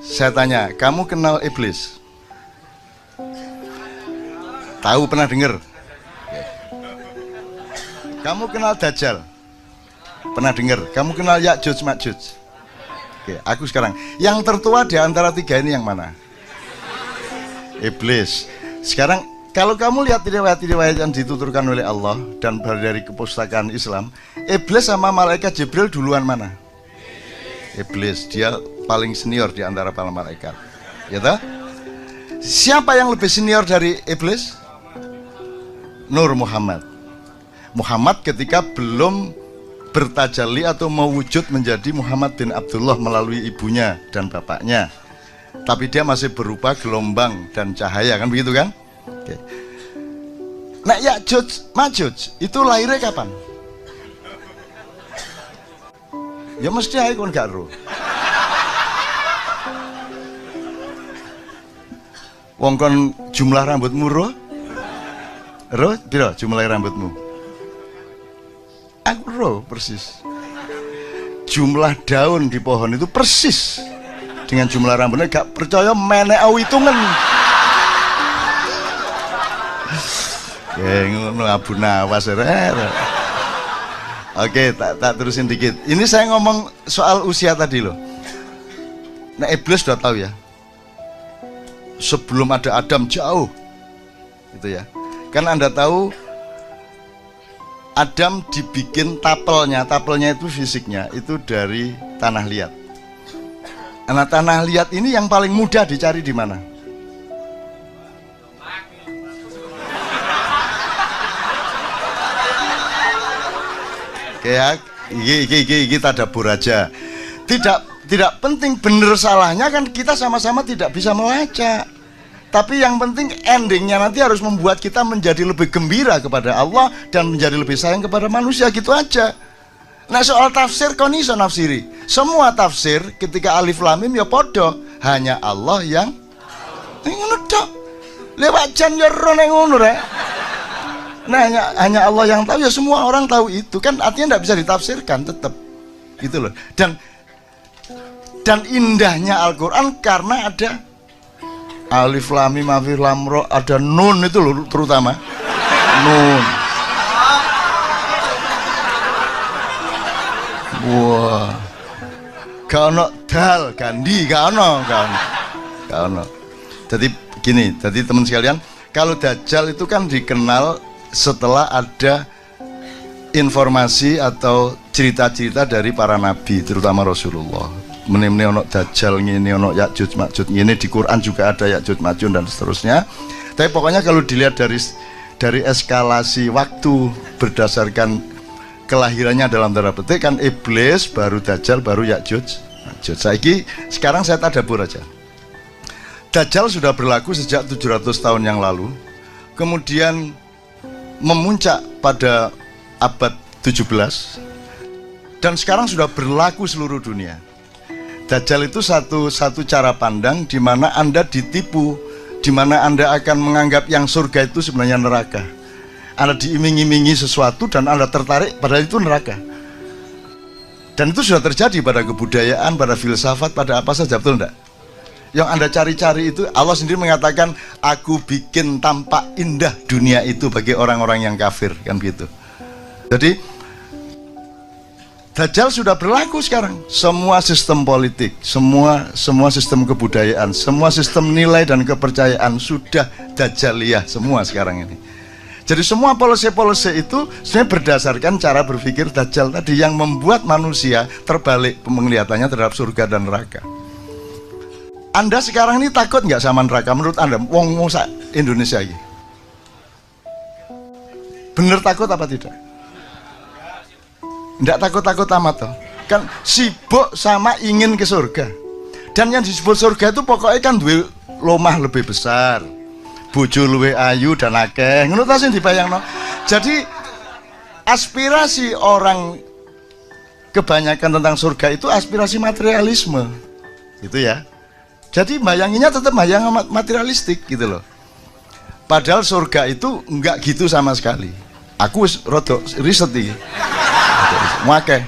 Saya tanya, kamu kenal iblis? Tahu, pernah dengar? Kamu kenal Dajjal? Pernah dengar? Kamu kenal Ya'juj Ma'juj? Oke, aku sekarang, yang tertua di antara tiga ini yang mana? Iblis. Sekarang kalau kamu lihat riwayat-riwayat yang dituturkan oleh Allah dan dari kepustakaan Islam, iblis sama malaikat Jibril duluan mana? Iblis, dia paling senior di antara para malaikat. Ya toh? Siapa yang lebih senior dari iblis? Nur Muhammad. Muhammad ketika belum bertajalli atau mewujud menjadi Muhammad bin Abdullah melalui ibunya dan bapaknya, tapi dia masih berupa gelombang dan cahaya, kan begitu kan? Oke. Nah, Ya'juj Ma'juj itu lahirnya kapan? Ya mesti ae kon gak ro. Wong kon jumlah rambutmu ro? Ro, piro jumlah rambutmu? Aku ro persis. Jumlah daun di pohon itu persis dengan jumlah rambutnya. Gak percaya menek au hitungan. Ya ngono Abu Nawas. Oke, tak terusin dikit. Ini saya ngomong soal usia tadi loh. Nah, iblis sudah tahu ya. Sebelum ada Adam jauh. Gitu ya. Kan Anda tahu Adam dibikin tapelnya itu fisiknya itu dari tanah liat. Nah, tanah liat ini yang paling mudah dicari di mana? Kayak kita dapur aja. Tidak penting bener salahnya, kan kita sama-sama tidak bisa melacak. Tapi yang penting endingnya nanti harus membuat kita menjadi lebih gembira kepada Allah dan menjadi lebih sayang kepada manusia, gitu aja. Nah, soal tafsir kon iso nafsiri. Semua tafsir ketika alif lam mim ya podo, hanya Allah yang ngono tok. Lewat jan ya ro ning ngono rek. Nah, hanya Allah yang tahu, ya semua orang tahu itu. Kan artinya tidak bisa ditafsirkan tetap. Gitu loh. Dan indahnya Al-Qur'an karena ada alif lam mim alif lam ro, ada nun itu loh, terutama nun. Wah, kano dal gandhi kano. Jadi gini, jadi teman sekalian, kalau Dajjal itu kan dikenal setelah ada informasi atau cerita-cerita dari para nabi, terutama Rasulullah. Menimni ono Dajjal ngene, ono Ya'juj Ma'juj ngene, di Quran juga ada Ya'juj Ma'juj dan seterusnya. Tapi pokoknya kalau dilihat dari eskalasi waktu berdasarkan kelahirannya dalam tanda petik, kan iblis, baru Dajjal, baru Ya'juj Ma'juj. Sekarang saya tadabbur aja. Dajjal sudah berlaku sejak 700 tahun yang lalu, kemudian memuncak pada abad 17 dan sekarang sudah berlaku seluruh dunia. Dajjal itu satu cara pandang di mana Anda ditipu, di mana Anda akan menganggap yang surga itu sebenarnya neraka. Anda diiming-imingi sesuatu dan Anda tertarik padahal itu neraka. Dan itu sudah terjadi pada kebudayaan, pada filsafat, pada apa saja, betul enggak? Yang Anda cari-cari itu, Allah sendiri mengatakan, aku bikin tampak indah dunia itu bagi orang-orang yang kafir, kan gitu. Jadi Dajjal sudah berlaku sekarang. Semua sistem politik, semua sistem kebudayaan, semua sistem nilai dan kepercayaan sudah Dajjaliyah semua sekarang ini. Jadi semua polisi-polisi itu sebenarnya berdasarkan cara berpikir Dajjal tadi yang membuat manusia terbalik penglihatannya terhadap surga dan neraka. Anda sekarang ini takut nggak sama neraka menurut Anda? Wong Indonesia ini bener takut apa tidak? Nggak takut-takut amat toh. Kan sibuk sama ingin ke surga. Dan yang disebut surga itu pokoknya kan duwe lomah lebih besar, bojo luwih ayu dan akeh. Ngono ta sing dibayangno. Jadi aspirasi orang kebanyakan tentang surga itu aspirasi materialisme. Gitu ya. Jadi bayanginnya tetap bayang materialistik gitu loh. Padahal surga itu enggak gitu sama sekali. Aku rodok riset iki. Oke.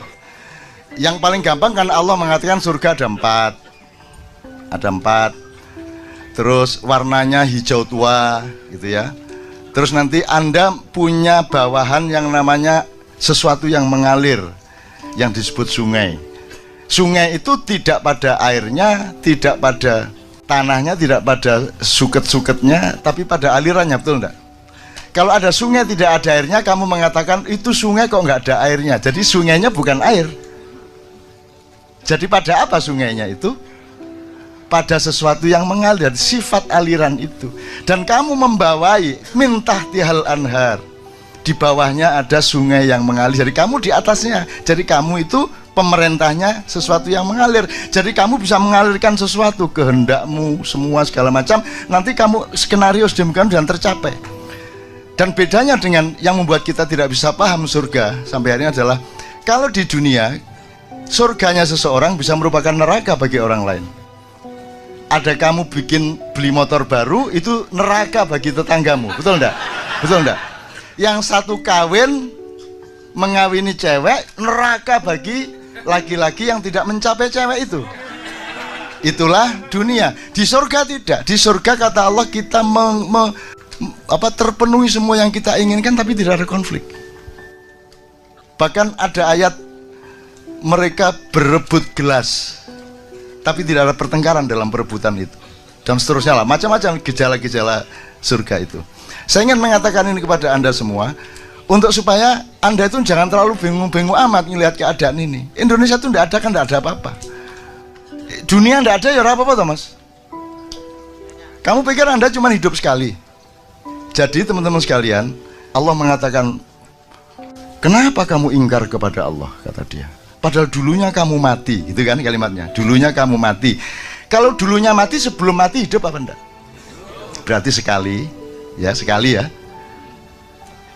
Yang paling gampang kan Allah mengatakan surga ada 4. ada 4. Terus warnanya hijau tua gitu ya. Terus nanti Anda punya bawahan yang namanya sesuatu yang mengalir, yang disebut sungai. Sungai itu tidak pada airnya, tidak pada tanahnya, tidak pada suket-suketnya, tapi pada alirannya, betul enggak? Kalau ada sungai tidak ada airnya, kamu mengatakan itu sungai kok nggak ada airnya. Jadi sungainya bukan air. Jadi pada apa sungainya itu? Pada sesuatu yang mengalir, sifat aliran itu. Dan kamu membawai min tahtihal anhar. Di bawahnya ada sungai yang mengalir. Jadi kamu di atasnya. Jadi kamu itu pemerintahnya sesuatu yang mengalir. Jadi kamu bisa mengalirkan sesuatu, kehendakmu, semua segala macam. Nanti kamu skenario sedemikian dan tercapai. Dan bedanya dengan yang membuat kita tidak bisa paham surga sampai hari ini adalah kalau di dunia surganya seseorang bisa merupakan neraka bagi orang lain. Ada kamu beli motor baru, itu neraka bagi tetanggamu, betul enggak? Betul enggak? Yang satu kawin mengawini cewek, neraka bagi laki-laki yang tidak mencapai cewek itu. Itulah dunia. Di surga tidak. Di surga kata Allah kita terpenuhi semua yang kita inginkan, tapi tidak ada konflik. Bahkan ada ayat mereka berebut gelas, tapi tidak ada pertengkaran dalam perebutan itu, dan seterusnya lah, macam-macam gejala-gejala surga itu. Saya ingin mengatakan ini kepada Anda semua, untuk supaya Anda itu jangan terlalu bingung-bingung amat melihat keadaan ini. Indonesia itu tidak ada, kan tidak ada apa-apa. Dunia tidak ada, ya apa-apa Thomas. Kamu pikir Anda cuma hidup sekali. Jadi teman-teman sekalian, Allah mengatakan, kenapa kamu ingkar kepada Allah, kata dia. Padahal dulunya kamu mati, itu kan kalimatnya. Dulunya kamu mati. Kalau dulunya mati, sebelum mati hidup apa enggak? Berarti sekali, ya sekali ya.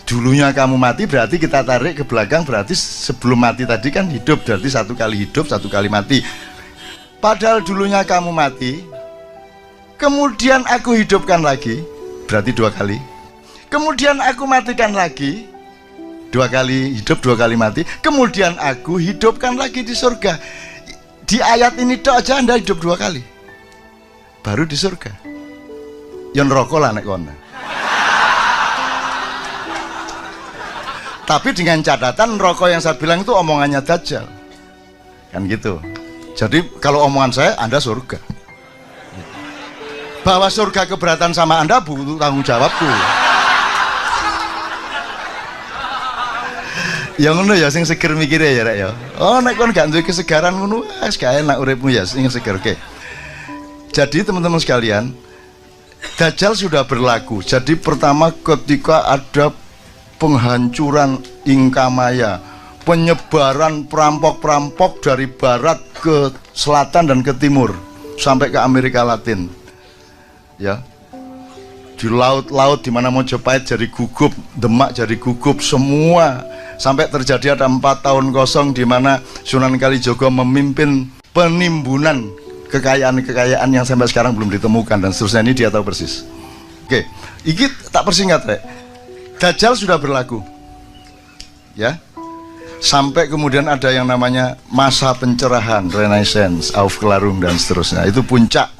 Dulunya kamu mati berarti kita tarik ke belakang, berarti sebelum mati tadi kan hidup, berarti 1 kali hidup, 1 kali mati. Padahal dulunya kamu mati, kemudian aku hidupkan lagi, berarti 2 kali. Kemudian aku matikan lagi, 2 kali hidup, 2 kali mati. Kemudian aku hidupkan lagi di surga. Di ayat ini tok aja Anda hidup 2 kali, baru di surga. Yang rokok lah nek kono. Tapi dengan catatan rokok yang saya bilang itu omongannya Dajjal, kan gitu. Jadi kalau omongan saya, Anda surga. Bahwa surga keberatan sama Anda butuh tanggung jawabku. Ya ngono ya, sing seger mikire ya rek ya. Oh nek kon gak duwe kesegaran ngono, wis gak enak uripmu ya, sing seger. Oke. Jadi teman-teman sekalian, Dajjal sudah berlaku. Jadi pertama ketika ada penghancuran Inkamaya, penyebaran perampok-perampok dari barat ke selatan dan ke timur sampai ke Amerika Latin. Ya. Di laut-laut di mana Mojopahit jadi gugup, Demak jadi gugup, semua sampai terjadi ada 4 tahun kosong di mana Sunan Kalijogo memimpin penimbunan kekayaan-kekayaan yang sampai sekarang belum ditemukan dan seterusnya. Ini dia tahu persis. Oke, ini tak persingkat rek. Dajjal sudah berlaku, ya. Sampai kemudian ada yang namanya masa pencerahan, Renaissance, Aufklärung dan seterusnya. Itu puncak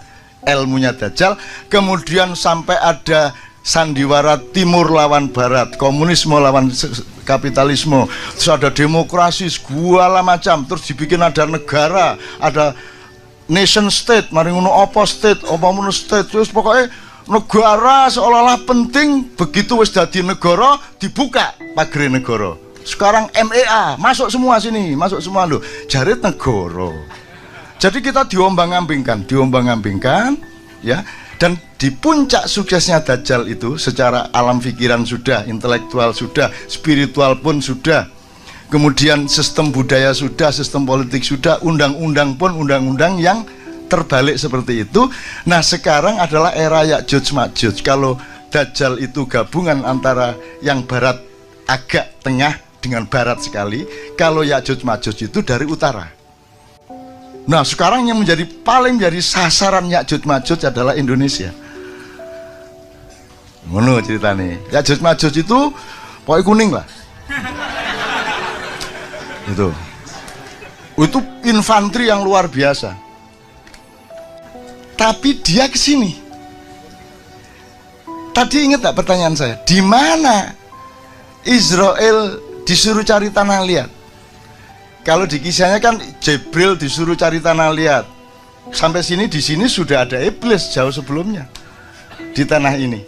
ilmunya Dajjal. Kemudian sampai ada sandiwara timur lawan barat, komunisme lawan kapitalisme, terus ada demokrasi segala macam, terus dibikin ada negara, ada nation state, mari ngono apa state, apa ngono state, terus pokoknya negara seolah-olah penting. Begitu wis dadi negara, dibuka pagar negara. Sekarang MEA masuk semua sini, masuk semua loh, jarit negara. Jadi kita diombang-ambingkan, ya. Dan di puncak suksesnya Dajjal itu secara alam pikiran sudah, intelektual sudah, spiritual pun sudah, kemudian sistem budaya sudah, sistem politik sudah, undang-undang pun undang-undang yang terbalik seperti itu. Nah sekarang adalah era Ya'juj Ma'juj. Kalau Dajjal itu gabungan antara yang barat agak tengah dengan barat sekali, kalau Ya'juj Ma'juj itu dari utara. Nah sekarang yang paling menjadi sasaran Ya'juj Ma'juj adalah Indonesia. Ngono ceritanya. Ya'juj Ma'juj itu pokoknya kuning lah. Itu infanteri yang luar biasa. Tapi dia ke sini. Tadi ingat tak pertanyaan saya? Di mana Israel disuruh cari tanah liat? Kalau di kisahnya kan Jibril disuruh cari tanah liat. Sampai sini, di sini sudah ada iblis jauh sebelumnya. Di tanah ini.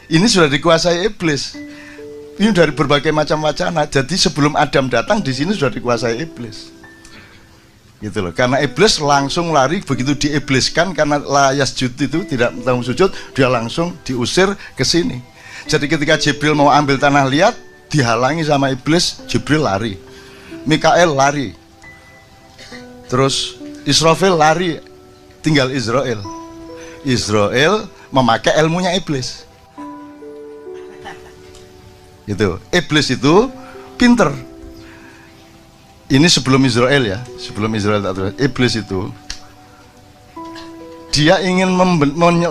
Ini sudah dikuasai iblis. Ini dari berbagai macam wacana. Jadi sebelum Adam datang, di sini sudah dikuasai iblis. Gitu loh. Karena iblis langsung lari, begitu diibliskan karena layas jud itu tidak tahu sujud, dia langsung diusir ke sini. Jadi ketika Jibril mau ambil tanah liat, dihalangi sama iblis, Jibril lari. Mikael lari. Terus Israfil lari, tinggal Israel. Israel memakai ilmunya iblis. Gitu. Iblis itu pinter. Ini sebelum Israel ya, sebelum Israel tak terus. Iblis itu dia ingin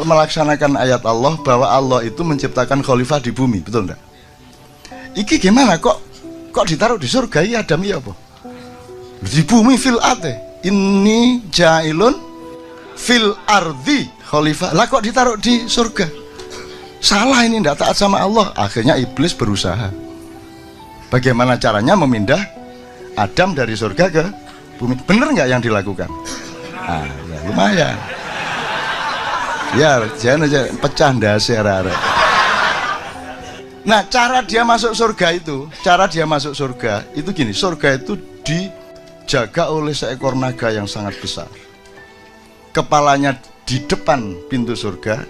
melaksanakan ayat Allah bahwa Allah itu menciptakan khalifah di bumi, betul enggak? Iki gimana kok ditaruh di surga ya Adam ya apa? Di bumi fil ate. Ini jailun fil ardi khalifah. Lah kok ditaruh di surga? Salah ini, enggak taat sama Allah. Akhirnya iblis berusaha. Bagaimana caranya memindah Adam dari surga ke bumi? Bener nggak yang dilakukan? Ah, ya lumayan. Ya, jangan aja pecah dasar. Nah, cara dia masuk surga itu gini. Surga itu dijaga oleh seekor naga yang sangat besar. Kepalanya di depan pintu surga,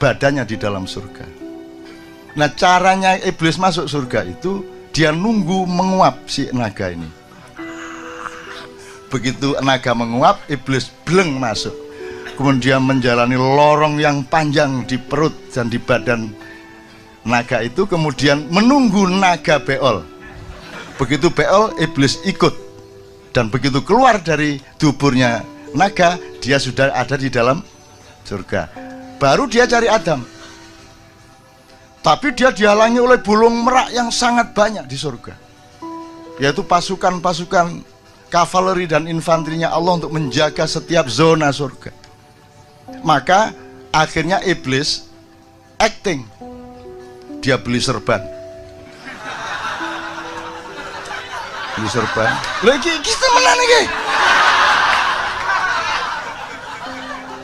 badannya di dalam surga. Nah, caranya iblis masuk surga itu dia nunggu menguap si naga ini. Begitu naga menguap, iblis bleng masuk. Kemudian menjalani lorong yang panjang di perut dan di badan naga itu. Kemudian menunggu naga beol. Begitu beol, iblis ikut. Dan begitu keluar dari duburnya naga, dia sudah ada di dalam surga. Baru dia cari Adam. Tapi dia dihalangi oleh burung merak yang sangat banyak di surga, yaitu pasukan-pasukan kavaleri dan infanterinya Allah untuk menjaga setiap zona surga. Maka akhirnya iblis acting, dia beli serban. Lagi kita menang nih.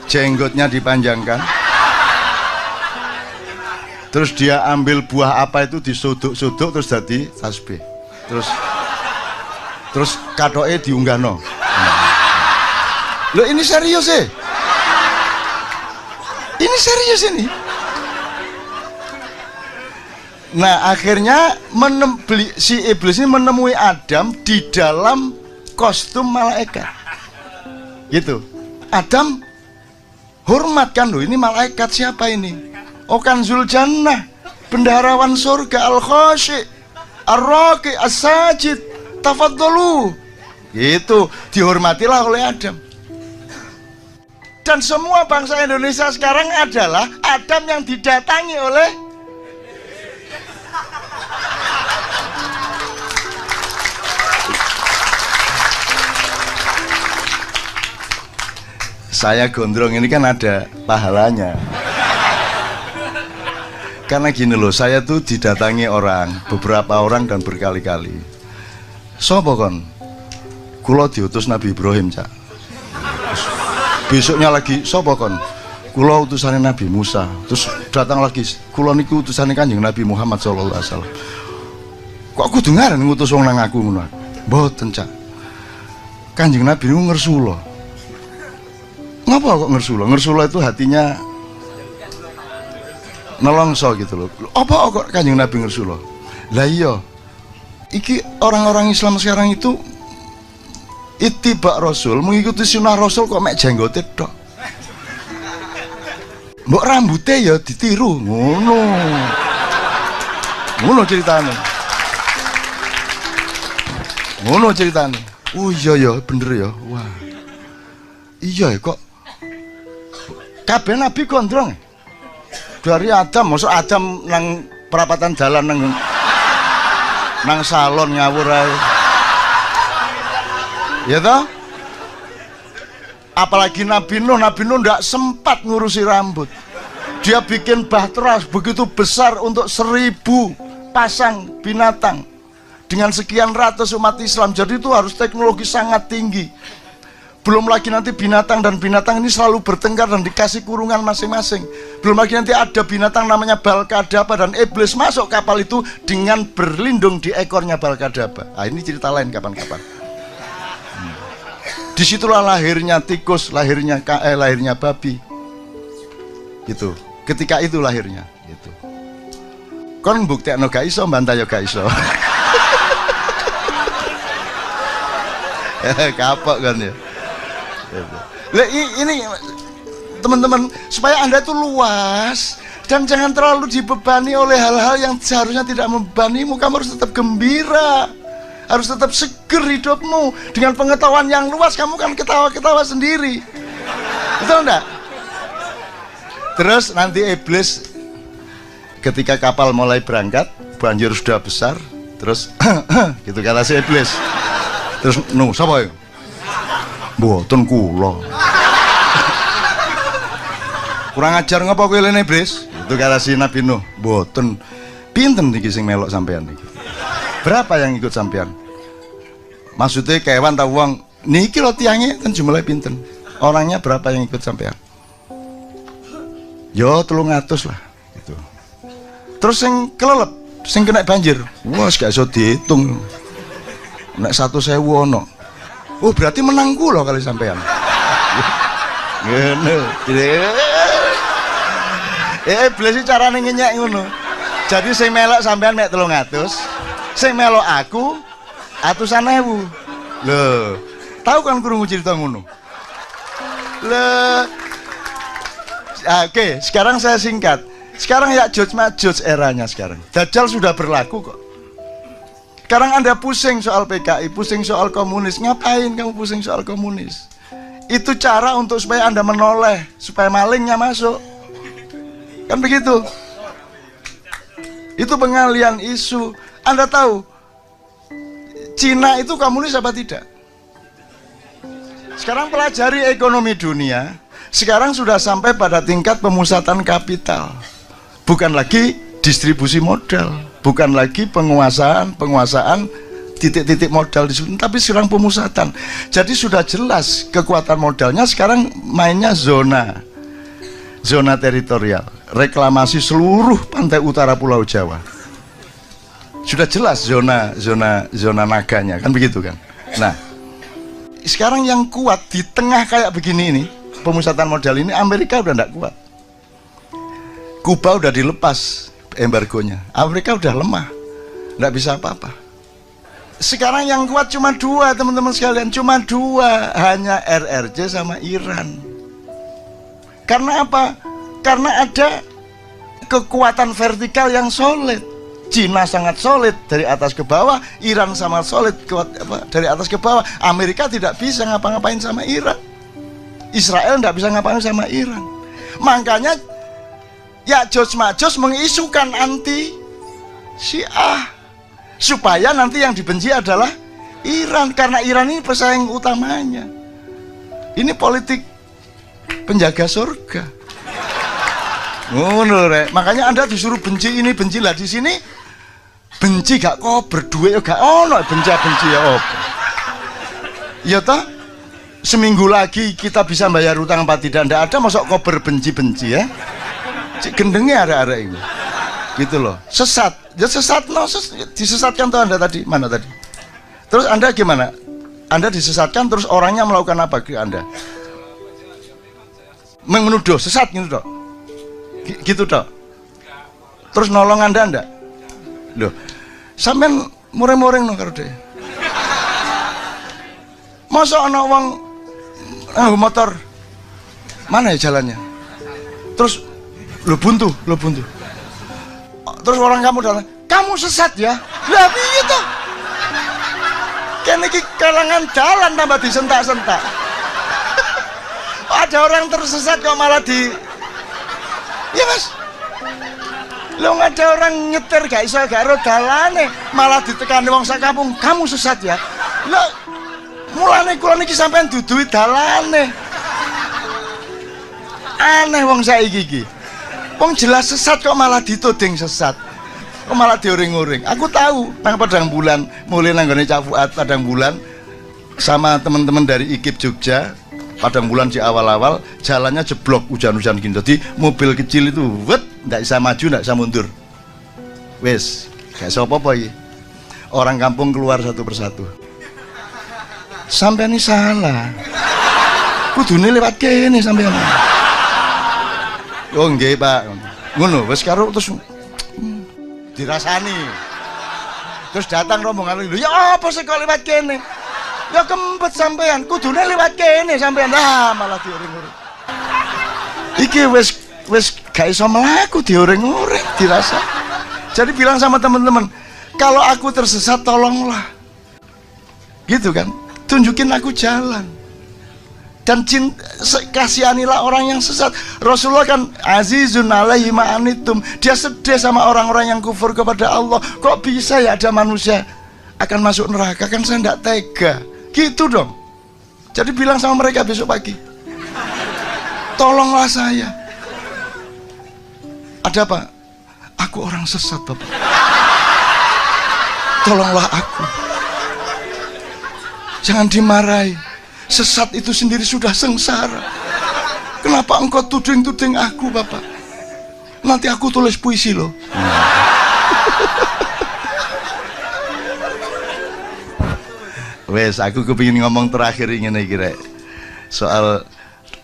Jenggotnya dipanjangkan. Terus dia ambil buah apa itu disuduk-suduk terus jadi tasbih. Terus katoke diunggahno. Loh ini serius sih. Ini serius ini. Nah, akhirnya si iblis ini menemui Adam di dalam kostum malaikat. Gitu. Adam hormat kan, loh ini malaikat siapa ini? Oh Kanzul Jannah, bendaharawan surga, al-khashi, ar-raqi, as-sajid, tafadhalu. Itu dihormatilah oleh Adam. Dan semua bangsa Indonesia sekarang adalah Adam yang didatangi oleh saya gondrong ini kan ada pahalanya. Karena gini loh, saya tuh didatangi beberapa orang dan berkali-kali. Sopo kon? Kulo diutus Nabi Ibrahim, Cak. Besoknya lagi, sopo kon? Kulo utusannya Nabi Musa. Terus datang lagi, kulo niku utusannya Kanjeng Nabi Muhammad SAW. Kok aku dengaran ngutus wong nang aku ngono? Mboten, Cak. Kanjeng Nabi niku ngersula. Ngapa kok ngersula? Ngersula itu hatinya nelongso gitu loh. Apa kok Kanjeng Nabi ngersula? Lah iya, iki orang-orang Islam sekarang itu ittiba Rasul, mengikuti sunnah Rasul kok mek jenggote tok. Mbok rambutnya ya ditiru, ngono ceritane. Oh iya ya, bener ya. Wah, iya ya kok kabeh Nabi gondrong. Dari Adam, masuk Adam nang perapatan jalan nang salon ngawur ae. Ya toh? Apalagi Nabi Nuh nggak sempat ngurusi rambut. Dia bikin bahtera begitu besar untuk 1000 pasang binatang dengan sekian ratus umat Islam. Jadi itu harus teknologi sangat tinggi. Belum lagi nanti binatang dan binatang ini selalu bertengkar dan dikasih kurungan masing-masing. Belum lagi nanti ada binatang namanya Balkadaba dan iblis masuk kapal itu dengan berlindung di ekornya Balkadaba. Nah, ini cerita lain kapan-kapan. Disitulah lahirnya tikus, lahirnya babi. Gitu. Ketika itu lahirnya. Gitu. Kon buktekno gak iso, mbantah yo gak iso. Kapok kan ya. Ini teman-teman, supaya Anda itu luas dan jangan terlalu dibebani oleh hal-hal yang seharusnya tidak membebanimu. Kamu harus tetap gembira, harus tetap seger hidupmu. Dengan pengetahuan yang luas kamu kan ketawa-ketawa sendiri, betul enggak? Terus nanti iblis ketika kapal mulai berangkat, banjir sudah besar, terus gitu kata si iblis. Terus sapa ya? Mboten kula. Kurang ajar ngapa kowe lene, Bris? Itu kata si Nabi Nuh. Mboten. Pinten iki sing melok sampean iki? Berapa yang ikut sampean? Maksudnya kewan ta wong niki lho tiange kan jumlahe pinten? Orangnya berapa yang ikut sampean? Yo 300 lah gitu. Terus sing kelelep, sing kena banjir. Wah, gak iso dihitung. Nek 1.000 ono. Oh, berarti menang kula kali sampean. Ngono. Iblis carane ngenyek ngono. Jadi sing melok sampean mek 300, sing melok aku atusan ewu. Lho, tahu kan krungu cerita ngono? Oke, sekarang saya singkat. Sekarang Ya'juj Ma'juj eranya sekarang. Dajjal sudah berlaku kok. Sekarang Anda pusing soal PKI, pusing soal komunis. Ngapain kamu pusing soal komunis? Itu cara untuk supaya Anda menoleh, supaya malingnya masuk. Kan begitu. Itu pengalian isu. Anda tahu Cina itu komunis apa tidak? Sekarang pelajari ekonomi dunia. Sekarang sudah sampai pada tingkat pemusatan kapital. Bukan lagi distribusi modal, bukan lagi penguasaan titik-titik modal di situ, tapi sekarang pemusatan. Jadi sudah jelas kekuatan modalnya sekarang mainnya zona teritorial, reklamasi seluruh pantai utara Pulau Jawa. Sudah jelas zona naganya, kan begitu kan. Nah, sekarang yang kuat di tengah kayak begini ini, pemusatan modal ini, Amerika udah tidak kuat. Kuba udah dilepas embargonya, Amerika udah lemah, nggak bisa apa-apa. Sekarang yang kuat cuma 2, teman-teman sekalian, cuma 2, hanya RRC sama Iran. Karena apa? Karena ada kekuatan vertikal yang solid. Cina sangat solid dari atas ke bawah, Iran sama solid dari atas ke bawah. Amerika tidak bisa ngapa-ngapain sama Iran, Israel tidak bisa ngapain sama Iran. Makanya Ya'juj Ma'juj mengisukan anti Syiah supaya nanti yang dibenci adalah Iran, karena Iran ini pesaing utamanya. Ini politik penjaga surga. Ngono rek. Makanya Anda disuruh benci ini, benci lah. Di sini benci gak kok berduit gak ono, benci ya apa? Ya toh? Seminggu lagi kita bisa bayar utang apa tidak? Ndak ada masuk kober benci-benci ya. Cik gendengnya ada ini. Gitu loh. Sesat. Ya sesat loh, disesatkan tuh Anda tadi. Mana tadi? Terus Anda gimana? Anda disesatkan terus orangnya melakukan apa ke Anda? Menuduh sesat gitu toh. Gitu toh. Terus nolong Anda enggak? Loh. Sampean mureng-mureng no karo dhewe. Masa ana wong motor mana ya jalannya? Terus lo buntu. Terus orang kamu datang, kamu sesat ya? Lah piye toh? Kene iki kalangan dalan tambah disentak-sentak. Ada orang tersesat kok malah di. Ya Mas. Lo nggak ada orang nyetir gak iso gak ro dalane, malah ditekani wong sak kampung, kamu sesat ya? Lo mulane kula niki sampean dudui dalane. Aneh wong saiki iki. Wong jelas sesat kok malah dituding sesat. Kok malah dioring-oring. Aku tahu nang Padang Bulan, mulai nanggone Cak Fuad Padang Bulan sama teman-teman dari IKIP Jogja. Padang Bulan di awal-awal jalannya jeblok hujan-hujan gini. Jadi mobil kecil itu nggak bisa maju, nggak bisa mundur. Wes, kayak apa-apa iki. Orang kampung keluar satu persatu. Sampai ini salah. Kudune lewat kene sampean. Oh nggih, Pak. Ngono, wis karo terus dirasani. Terus datang rombongan lho, ya apa sih kok lewat kene? Ya kempet sampean, kudune lewat kene sampean. Ah, malah dioring-oring. Iki wis gak iso mlaku dioring-oring, dirasa. Jadi bilang sama teman-teman, kalau aku tersesat tolonglah. Gitu kan? Tunjukin aku jalan. Dan kasihanilah orang yang sesat. Rasulullah kan azizun alaihi ma'anitum. Dia sedih sama orang-orang yang kufur kepada Allah. Kok bisa ya ada manusia akan masuk neraka? Kan saya tidak tega. Gitu dong. Jadi bilang sama mereka besok pagi, tolonglah saya. Ada apa? Aku orang sesat, Bapak. Tolonglah aku. Jangan dimarahi. Sesat itu sendiri sudah sengsara. Kenapa engkau tuding-tuding aku, Bapak? Nanti aku tulis puisi loh. Wes, aku kepingin ngomong terakhir ingin kira soal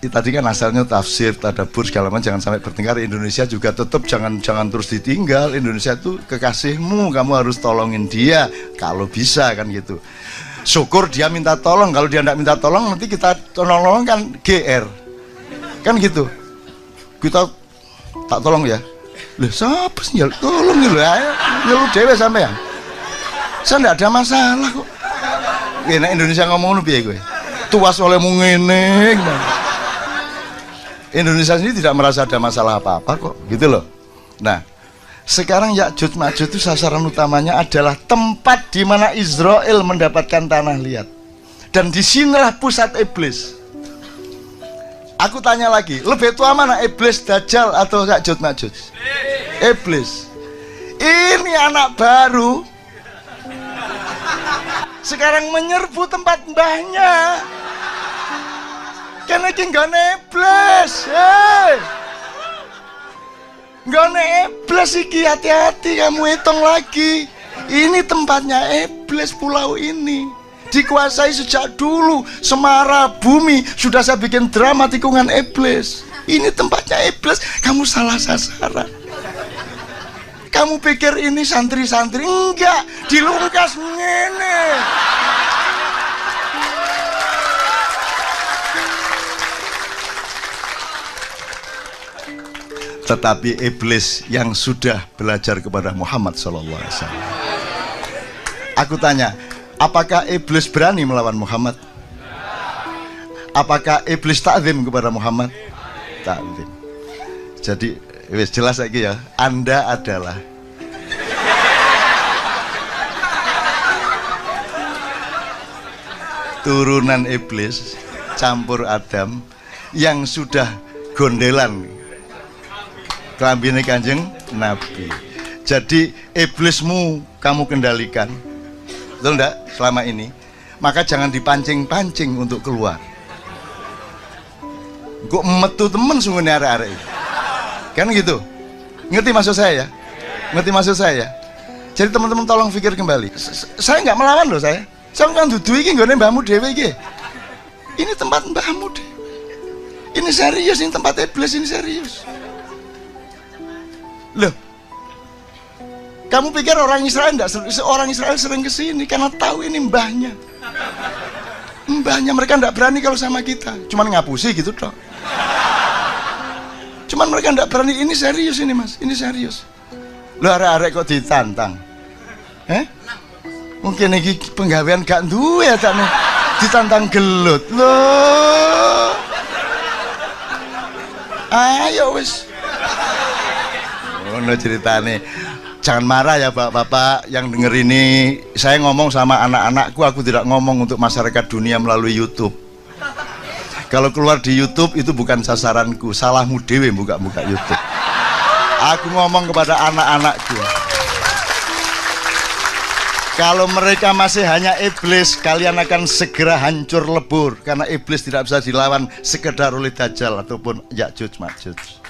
tadi kan asalnya tafsir, tadabbur segala macam, jangan sampai bertengkar. Indonesia juga tetap jangan terus ditinggal. Indonesia itu kekasihmu, kamu harus tolongin dia kalau bisa kan gitu. Syukur dia minta tolong, kalau dia tidak minta tolong nanti kita tolong kan GR kan gitu. Kita tak tolong ya. Loh, siapa sih tolong gitu ya? Nyeluk dewe sampean. Saya tidak ada masalah kok. Enak Indonesia ngomong nu piye kowe? Tuas olehmu ngene. Indonesia sendiri tidak merasa ada masalah apa-apa kok, gitu loh. Nah, sekarang Ya'juj Ma'juj itu sasaran utamanya adalah tempat di mana Israel mendapatkan tanah liat. Dan disinilah pusat iblis. Aku tanya lagi, lebih tua mana, iblis, Dajjal atau Ya'juj Ma'juj? Iblis. Ini anak baru sekarang menyerbu tempat mbahnya. Karena iki nggone iblis. Nggone iblis iki, hati-hati kamu hitung lagi. Ini tempatnya iblis, pulau ini dikuasai sejak dulu. Semara bumi sudah saya bikin drama tikungan iblis. Ini tempatnya iblis, kamu salah sasaran. Kamu pikir ini santri-santri? Enggak, dilungkas ngene. Tetapi iblis yang sudah belajar kepada Muhammad SAW. Aku tanya, apakah iblis berani melawan Muhammad? Apakah iblis ta'zim kepada Muhammad? Ta'zim. Jadi wis jelas lagi ya, Anda adalah turunan iblis campur Adam yang sudah gondelan kelambine Kanjeng Nabi. Jadi iblismu kamu kendalikan, betul enggak, selama ini? Maka jangan dipancing-pancing untuk keluar. Kok metu temen sungguh arek-arek itu. Kan gitu. Ngerti maksud saya ya? Ngerti maksud saya ya? Jadi teman-teman tolong pikir kembali. Saya nggak melawan loh saya. Saya kan dudu iki nggone mbahmu dhewe iki. Ini tempat mbahmu dhewe. Ini serius, ini tempat iblis, ini serius. Loh. Kamu pikir orang Israel enggak? Orang Israel sering ke sini karena tahu ini mbahnya. Mbahnya, mereka enggak berani kalau sama kita. Cuman ngapusi gitu toh. Cuman mereka enggak berani. Ini serius ini mas, ini serius. Lo arek-arek kok ditantang? Mungkin ini penggawean gak duwe ya tak nih. Ditantang gelut. Loh. Ayo wis. Ono ceritane. Jangan marah ya bapak-bapak yang denger ini. Saya ngomong sama anak-anakku, aku tidak ngomong untuk masyarakat dunia melalui YouTube. Kalau keluar di YouTube itu bukan sasaranku, salahmu dewe buka-buka YouTube. Aku ngomong kepada anak-anakku, kalau mereka masih hanya iblis, kalian akan segera hancur lebur, karena iblis tidak bisa dilawan sekedar oleh Dajjal ataupun Ya'juj Ma'juj.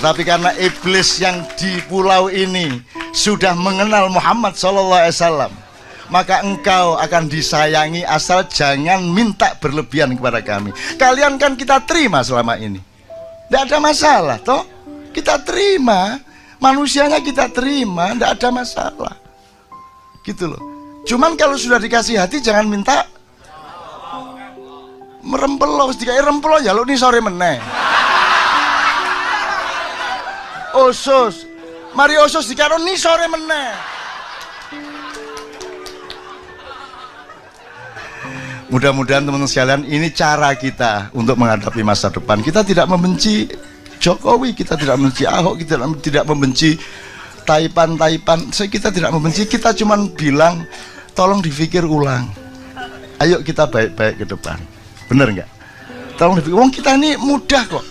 Tapi karena iblis yang di pulau ini sudah mengenal Muhammad SAW, maka engkau akan disayangi, asal jangan minta berlebihan kepada kami. Kalian kan kita terima selama ini, tidak ada masalah toh, kita terima, manusianya kita terima, tidak ada masalah gitu loh. Cuman kalau sudah dikasih hati jangan minta merempelo, dikai rempelo ya lo, ini sore meneh osus mari osus dikaro ni sore meneh. Mudah-mudahan teman-teman sekalian, ini cara kita untuk menghadapi masa depan. Kita tidak membenci Jokowi, kita tidak membenci Ahok, kita tidak membenci Taipan. Kita tidak membenci, kita cuma bilang tolong dipikir ulang. Ayo kita baik-baik ke depan. Bener nggak? Tolong dipikir. Wong kita ini mudah kok.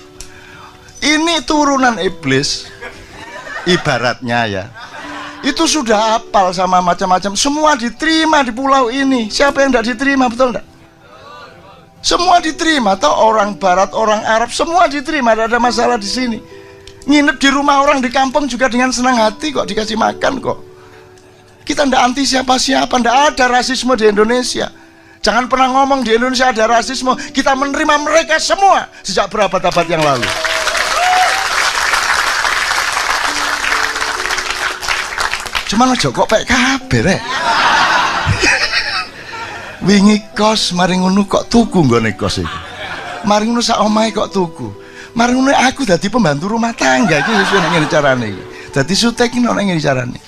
Ini turunan iblis, ibaratnya ya. Itu sudah hafal sama macam-macam. Semua diterima di pulau ini. Siapa yang tidak diterima, betul enggak? Semua diterima, atau orang Barat, orang Arab, semua diterima, tidak ada masalah di sini. Nginep di rumah orang di kampung juga dengan senang hati kok, dikasih makan kok. Kita tidak anti siapa-siapa, tidak ada rasisme di Indonesia. Jangan pernah ngomong di Indonesia ada rasisme. Kita menerima mereka semua sejak berabad-abad yang lalu. Cuman aja kok pek kabeh rek. Wingi kos mari ngono kok tuku nggone kos iki. Mari ngono sak omahe kok tuku. Mari ngono aku dadi pembantu rumah tangga iki wis nek ngene carane iki. Dadi sutek iki nek ngene carane.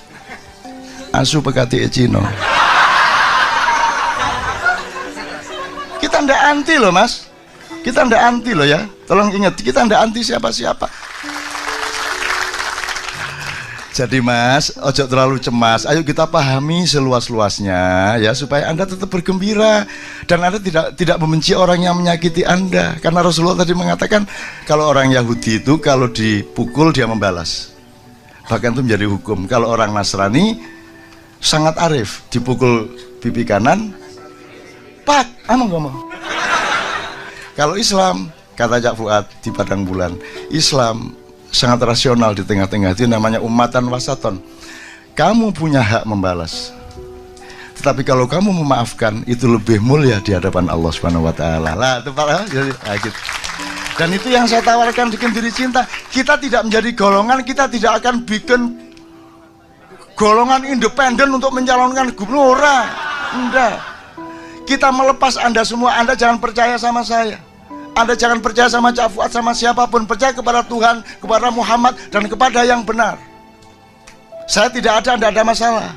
Asu pekati Cina. Kita ndak anti loh Mas. Kita ndak anti loh ya. Tolong ingat, kita ndak anti siapa-siapa. Jadi Mas, ojo terlalu cemas. Ayo kita pahami seluas-luasnya ya, supaya Anda tetap bergembira dan Anda tidak membenci orang yang menyakiti Anda. Karena Rasulullah tadi mengatakan kalau orang Yahudi itu kalau dipukul dia membalas. Bahkan itu menjadi hukum. Kalau orang Nasrani sangat arif, dipukul pipi kanan, pak, amang ngomong. Kalau Islam, kata Cak Fuad di Padang Bulan, Islam sangat rasional di tengah-tengah, itu namanya ummatan wasaton. Kamu punya hak membalas, tetapi kalau kamu memaafkan itu lebih mulia di hadapan Allah Subhanahu wa taala. Lah, itu Pak, gitu. Dan itu yang saya tawarkan di Kendiri Cinta. Kita tidak menjadi golongan, kita tidak akan bikin golongan independen untuk mencalonkan gubernur. Enggak. Kita melepas Anda semua. Anda jangan percaya sama saya. Anda jangan percaya sama Cak Fuad, sama siapapun. Percaya kepada Tuhan, kepada Muhammad, dan kepada yang benar. Saya tidak ada, Anda ada masalah.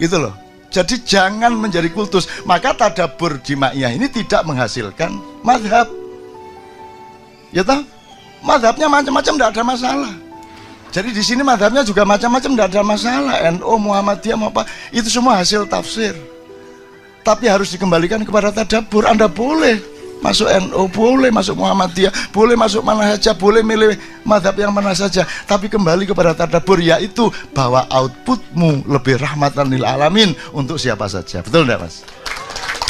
Gitu loh. Jadi jangan menjadi kultus. Maka tadabbur jimaiyah ini tidak menghasilkan madhab. Ya toh? Madhabnya macam-macam, tidak ada masalah. Jadi di sini madhabnya juga macam-macam, tidak ada masalah. NU, Muhammadiyah, apa, itu semua hasil tafsir. Tapi harus dikembalikan kepada tadabbur. Anda boleh masuk NU, boleh masuk Muhammadiyah, boleh masuk mana saja, boleh milih madhab yang mana saja, tapi kembali kepada tadabbur, yaitu bahwa outputmu lebih rahmatan lil alamin untuk siapa saja. Betul enggak Mas?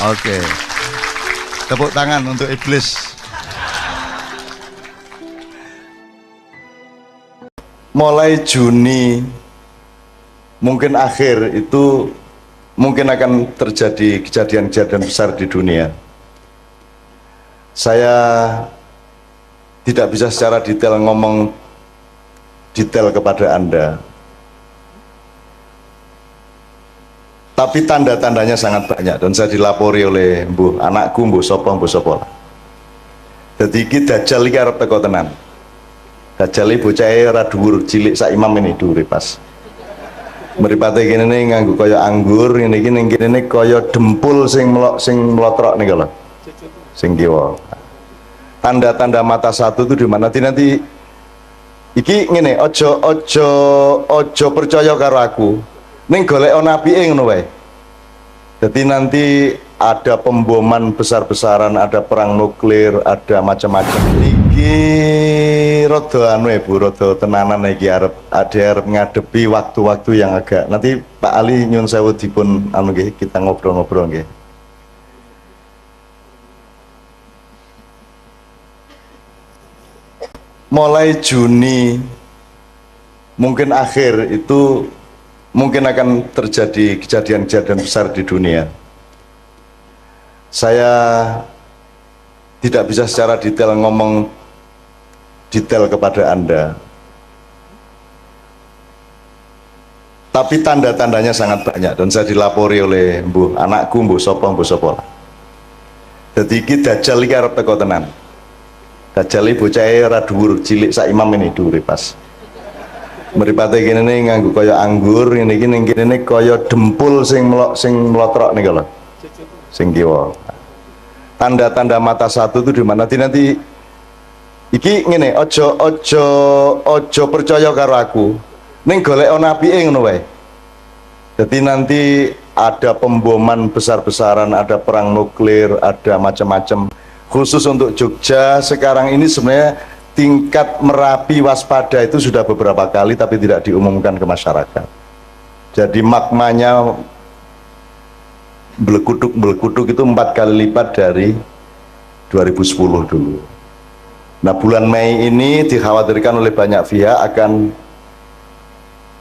Oke. Tepuk tangan untuk iblis. Mulai Juni mungkin akhir itu mungkin akan terjadi kejadian-kejadian besar di dunia. Saya tidak bisa secara detail ngomong detail kepada Anda, tapi tanda-tandanya sangat banyak dan saya dilapori oleh anakku, Mbuh Sopo. Jadi iki Dajjal iki arep teko tenan. Dajjal iki bocahe ra dhuwur, cilik sak imam ini dhuwure pas. Mripate kene nganggo kaya anggur, ngene iki ning kene kaya dempul sing mlotrok niku lho. Sing kiwa. Tanda-tanda mata satu itu di mana? Nanti iki ngene, ojo percaya karo aku. Ning golek apike ngono wae. Jadi nanti ada pemboman besar-besaran, ada perang nuklir, ada macam-macam. Iki rada anu Bu, rada tenanan iki arep ngadepi waktu-waktu yang agak. Nanti Pak Ali nyun sewu dipun anu nggih, kita ngobrol-ngobrol nggih. Mulai Juni mungkin akhir itu mungkin akan terjadi kejadian-kejadian besar di dunia. Saya tidak bisa secara detail ngomong detail kepada Anda, tapi tanda-tandanya sangat banyak dan saya dilapori oleh anakku, mbuh sopo. Jadi kita Dajjal iki arep teko tenan. Dajjal iki bocahe ora dhuwur, cilik sak imam ini dhuwure pas. Mripate kene nganggo kaya anggur, ngene iki ning kene kaya dempul sing mlotrok niku lho. Sing kiwa. Tanda-tanda mata satu itu di mana? Nanti iki ngene, ojo percaya karo aku. Ning golek napike ngono wae. Jadi nanti ada pemboman besar-besaran, ada perang nuklir, ada macam-macam. Khusus untuk Jogja sekarang ini sebenarnya tingkat Merapi waspada itu sudah beberapa kali tapi tidak diumumkan ke masyarakat. Jadi magmanya belekuduk itu 4 kali lipat dari 2010 dulu. Nah bulan Mei ini dikhawatirkan oleh banyak pihak akan,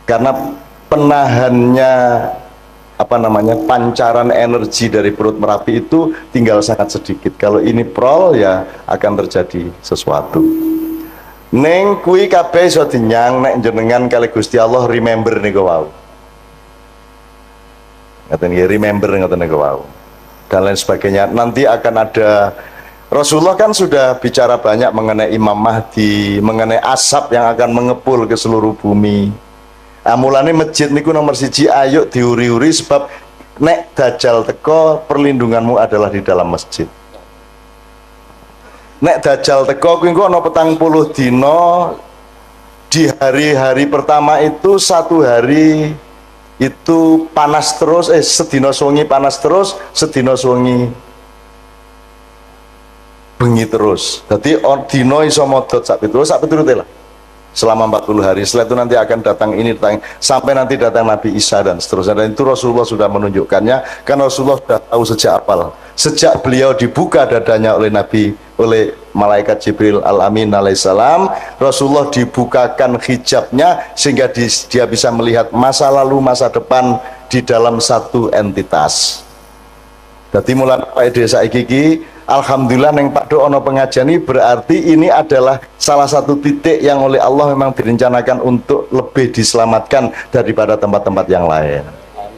karena penahannya pancaran energi dari perut Merapi itu tinggal sangat sedikit. Kalau ini prol ya akan terjadi sesuatu. Neng kui kabeh iso dinyang nek jenengan kali Gusti Allah remember niku wau. Ngaten nggih, remember ngoten niku wau. Dan lain sebagainya. Nanti akan ada, Rasulullah kan sudah bicara banyak mengenai Imam Mahdi, mengenai asap yang akan mengepul ke seluruh bumi. Mulane masjid niku nomor 1 ayo diuri-uri sebab nek Dajjal teko perlindunganmu adalah di dalam masjid. Nek Dajjal teko kuwi engko ana 40 dina, di hari-hari pertama itu 1 hari itu panas terus, sedina suwengi panas terus, sedina suwengi bengi terus. Dadi dina iso modot sak piturute lah. Selama 40 hari. Setelah itu nanti akan datang ini, sampai nanti datang Nabi Isa dan seterusnya. Dan itu Rasulullah sudah menunjukkannya, karena Rasulullah sudah tahu sejak awal. Sejak beliau dibuka dadanya oleh malaikat Jibril Al-Amin alaihissalam, Rasulullah dibukakan hijabnya sehingga dia bisa melihat masa lalu, masa depan di dalam satu entitas. Jadi mulai desa iki alhamdulillah neng Pak Do ono pengajian ini, berarti ini adalah salah satu titik yang oleh Allah memang direncanakan untuk lebih diselamatkan daripada tempat-tempat yang lain.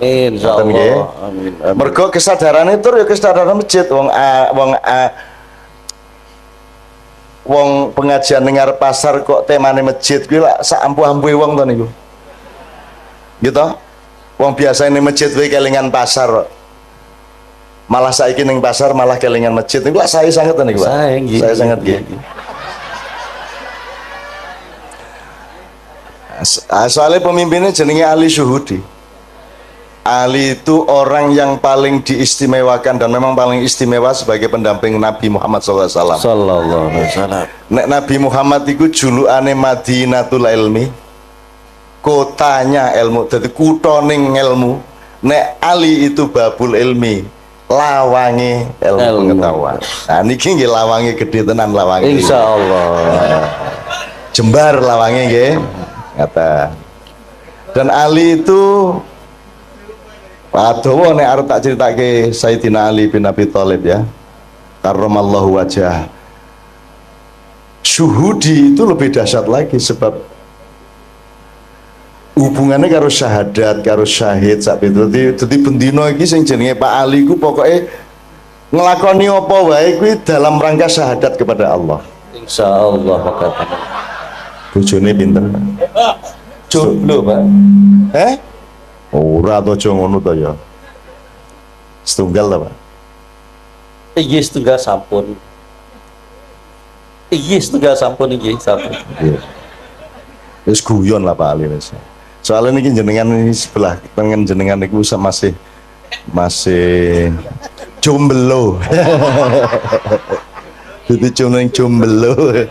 Amin. Amin. Mergo kesadaran itu ya kesadaran masjid. Wong pengajian dengar pasar kok temane masjid kuwi lak sak ampuh-ampuhe wong to niku. Gitu. Wong biasa ini masjid kuwi kelingan pasar. Malah saiki ning pasar malah kelingan masjid niku saya sangat niku Pak. Saya sangat nggih. Soalnya pemimpinnya jenenge Ali Syuhudi. Ali itu orang yang paling diistimewakan dan memang paling istimewa sebagai pendamping Nabi Muhammad SAW. Sallallahu alaihi wasallam. Nek Nabi Muhammad itu julukane Madinatul Ilmi, kotanya ilmu, jadi kutoning ilmu. Nek Ali itu babul ilmi, lawangi ilmu pengetahuan. Nah niki nggih lawangi gede tenan lawangi. Insyaallah. Jembar lawangi nggih. Kata. Dan Ali itu Adowo nek arep tak critake Sayyidina Ali bin Abi Thalib ya. Karramallahu wajah. Syuhudi itu lebih dahsyat lagi sebab hubungannya karo syahadat, karo syahid sak itu. Dadi bendina iki sing jenenge Pak Ali ku pokoke nglakoni apa wae kuwi dalam rangka syahadat kepada Allah. Insyaallah kata. Bojone pinter. Jomblo, Pak. Ora to aja ngono to ya. Setunggal ta, Pak? Iya setunggal sampun. Iya setunggal sampun iki sampun. Wis guyon lah Pak Ali wis. Soalnya niki jenengan ini sebelah pengen jenengan niku masih Masih jomblo. Itu jomblo.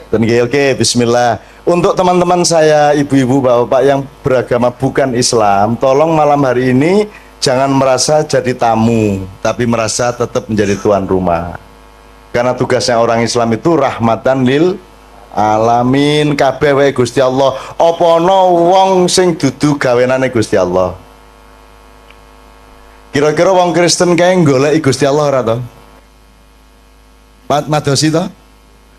Dan oke, bismillah. Untuk teman-teman saya, ibu-ibu, bapak-bapak yang beragama bukan Islam, tolong malam hari ini jangan merasa jadi tamu, tapi merasa tetap menjadi tuan rumah. Karena tugasnya orang Islam itu rahmatan lil alamin, kabeh wae Gusti Allah. Apa ana wong sing dudu gawenane Gusti Allah? Kira-kira wong Kristen kae golek Gusti Allah ora to? Madosi to?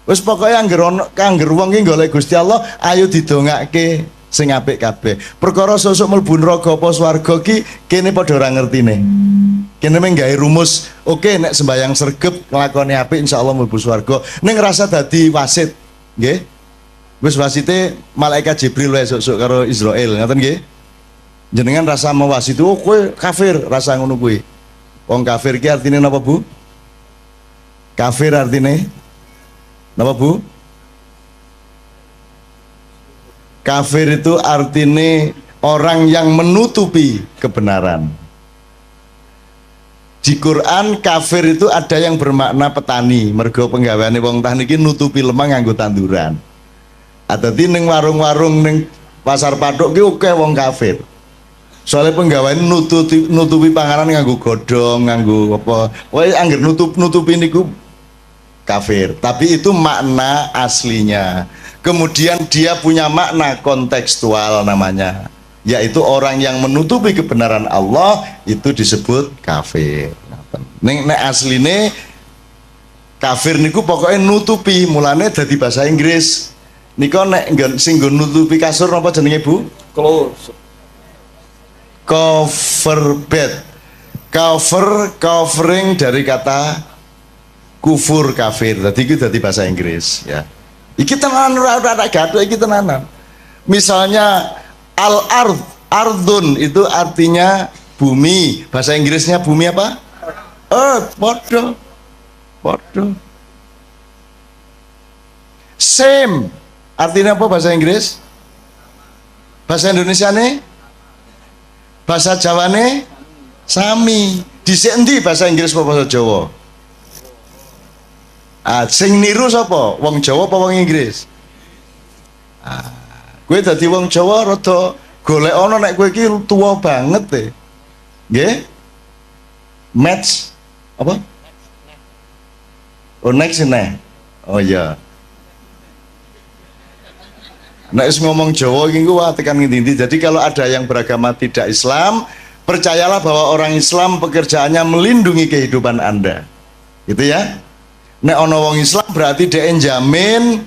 Wis pokoke angger wong ki golek Gusti Allah, ayo didongake sing apik kabeh. Perkara sesuk mlebu neraka apa swarga ki kene padha ora ngertine. Kene mung gawe rumus, oke nek sembayang sregep nglakoni apik insyaallah mlebu swarga. Ning ngrasa dadi wasit, nggih. Wis wasite malaikat Jibril wae sesuk karo Israil, ngoten nggih. Jenengan rasa mewasit, oh kowe kafir, rasa ngono kuwi. Wong kafir ki artine napa, Bu? Kafir artine napa, Bu? Kafir itu artinya orang yang menutupi kebenaran. Di Quran kafir itu ada yang bermakna petani, mergo penggaweane wong tani iki nutupi lemah nganggo tanduran. Adati ning warung-warung ning pasar patok ki akeh wong kafir. Soalnya penggaweane nutupi panganan nganggo godhong, nganggo apa. Pokoke angger nutupi niku kafir, tapi itu makna aslinya. Kemudian dia punya makna kontekstual namanya, yaitu orang yang menutupi kebenaran Allah itu disebut kafir. Nek asline kafir niku pokoknya nutupi, mulane dadi bahasa Inggris. Niko nek sing nggo nutupi kasur napa jenenge, Bu? Cover bed. Covering dari kata kufur, kafir. Tadi itu dari bahasa Inggris ya. Iki tenanan ora gaduh iki tenanan. Misalnya ardun itu artinya bumi. Bahasa Inggrisnya bumi apa? Earth, podo. Same. Artinya apa bahasa Inggris? Bahasa Indonesia nih? Bahasa Jawa nih? Sami. Dhisik endi bahasa Inggris apa bahasa Jawa? Sing niru sapa? Wong Jawa apa wong Inggris? Kowe dadi wong Jawa rada golek ana nek kowe iki tuwa banget e. Nggih? Match apa? Oh next ini. Oh iya. Nek wis ngomong Jawa iki ku tekan ngendi-endi. Jadi kalau ada yang beragama tidak Islam, percayalah bahwa orang Islam pekerjaannya melindungi kehidupan Anda. Gitu ya. Nek ana wong Islam berarti dhek njamin